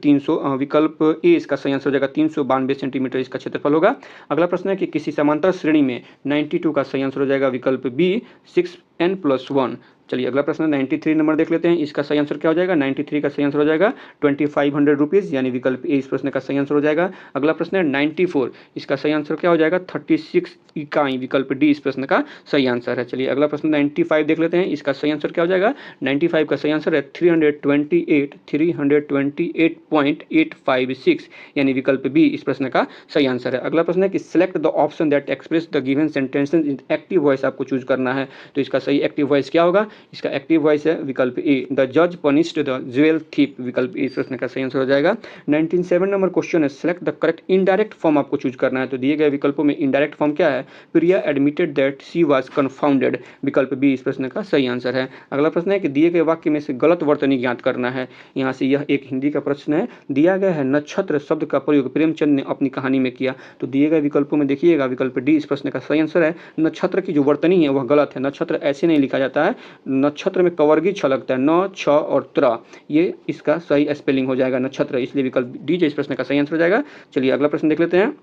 ए इसका सही आंसर हो जाएगा। 392 सेंटीमीटर इसका क्षेत्रफल होगा। अगला प्रश्न है कि किसी समांतर श्रेणी में 92 का सही आंसर हो जाएगा, विकल्प बी 6n+1। चलिए अगला प्रश्न 93 नंबर देख लेते हैं, इसका सही आंसर क्या हो जाएगा? 93 का सही आंसर हो जाएगा 2500 रुपीज़, यानी विकल्प ए इस प्रश्न का सही आंसर हो जाएगा। अगला प्रश्न है 94, इसका सही आंसर क्या हो जाएगा? 36 इकाई, विकल्प डी इस प्रश्न का सही आंसर है। चलिए अगला प्रश्न 95 देख लेते हैं, इसका सही आंसर क्या हो जाएगा? 95 का सही आंसर है 328.856, यानी विकल्प बी इस प्रश्न का सही आंसर है। अगला प्रश्न है कि select the option that express the given sentences in active voice, आपको चूज करना है, तो इसका सही एक्टिव वॉइस क्या होगा? इसका एक्टिव वॉइस है विकल्प ए, द जज पनिश्ड द ज्वेल थीप, विकल्प ए इस प्रश्न का सही आंसर हो जाएगा। 97 नंबर क्वेश्चन है, select the correct indirect form, आपको चूज करना है, तो दिए गए विकल्पों में इनडायरेक्ट फॉर्म क्या है? प्रिया एडमिटेड दैट शी वाज कन्फाउंडेड, विकल्प बी इस प्रश्न का सही आंसर है। अगला प्रश्न है कि दिए गए वाक्य में से गलत वर्तनी ज्ञात करना है। यहाँ से यह एक हिंदी का प्रश्न है, दिया गया है नक्षत्र शब्द का प्रयोग प्रेमचंद ने अपनी कहानी में किया, तो दिए गए विकल्पों में देखिएगा विकल्प डी इस प्रश्न का सही आंसर है। नक्षत्र की जो वर्तनी है वह गलत है, नक्षत्र ऐसे नहीं लिखा जाता है, नक्षत्र में कवर्गी छ लगता है, न, छ और त्र, ये इसका सही स्पेलिंग हो जाएगा नक्षत्र, इसलिए विकल्प डी जो इस प्रश्न का सही आंसर हो जाएगा। चलिए अगला प्रश्न देख लेते हैं।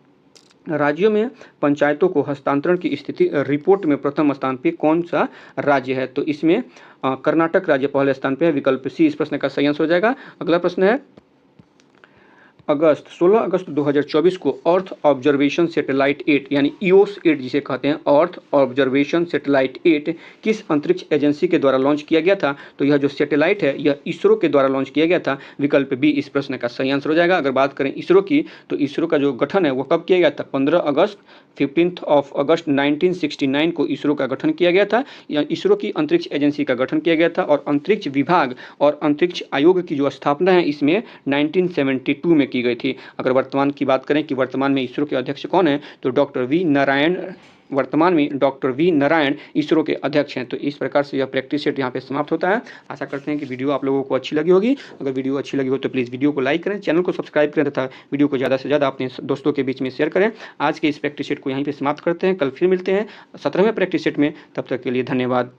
राज्यों में पंचायतों को हस्तांतरण की स्थिति रिपोर्ट में प्रथम स्थान पे कौन सा राज्य है? तो इसमें कर्नाटक राज्य पहले स्थान पे है, विकल्प सी इस प्रश्न का सही आंसर हो जाएगा। अगला प्रश्न है 16 अगस्त 2024 को अर्थ ऑब्जर्वेशन सैटेलाइट 8 यानी ईओस 8 जिसे कहते हैं, अर्थ ऑब्जर्वेशन सैटेलाइट 8 किस अंतरिक्ष एजेंसी के द्वारा लॉन्च किया गया था? तो यह जो सैटेलाइट है यह इसरो के द्वारा लॉन्च किया गया था। विकल्प बी इस प्रश्न का सही आंसर हो जाएगा। अगर बात करें इसरो की, तो इसरो का जो गठन है वो कब किया गया था? 15 अगस्त 1969 को इसरो का गठन किया गया था। इसरो की अंतरिक्ष एजेंसी का गठन किया गया था और अंतरिक्ष विभाग और अंतरिक्ष आयोग की जो स्थापना है इसमें 1972 में की गई थी। अगर वर्तमान की बात करें कि वर्तमान में इसरो के अध्यक्ष कौन है, तो वर्तमान में डॉक्टर वी नारायण इसरो के अध्यक्ष हैं। तो इस प्रकार से यह प्रैक्टिस सेट यहाँ पे समाप्त होता है। आशा करते हैं कि वीडियो आप लोगों को अच्छी लगी होगी। अगर वीडियो अच्छी लगी हो तो प्लीज़ वीडियो को लाइक करें, चैनल को सब्सक्राइब करें तथा वीडियो को ज़्यादा से ज़्यादा अपने दोस्तों के बीच में शेयर करें। आज के इस प्रैक्टिस सेट को यहीं पर समाप्त करते हैं। कल फिर मिलते हैं 17वें प्रैक्टिस सेट में। तब तक के लिए धन्यवाद।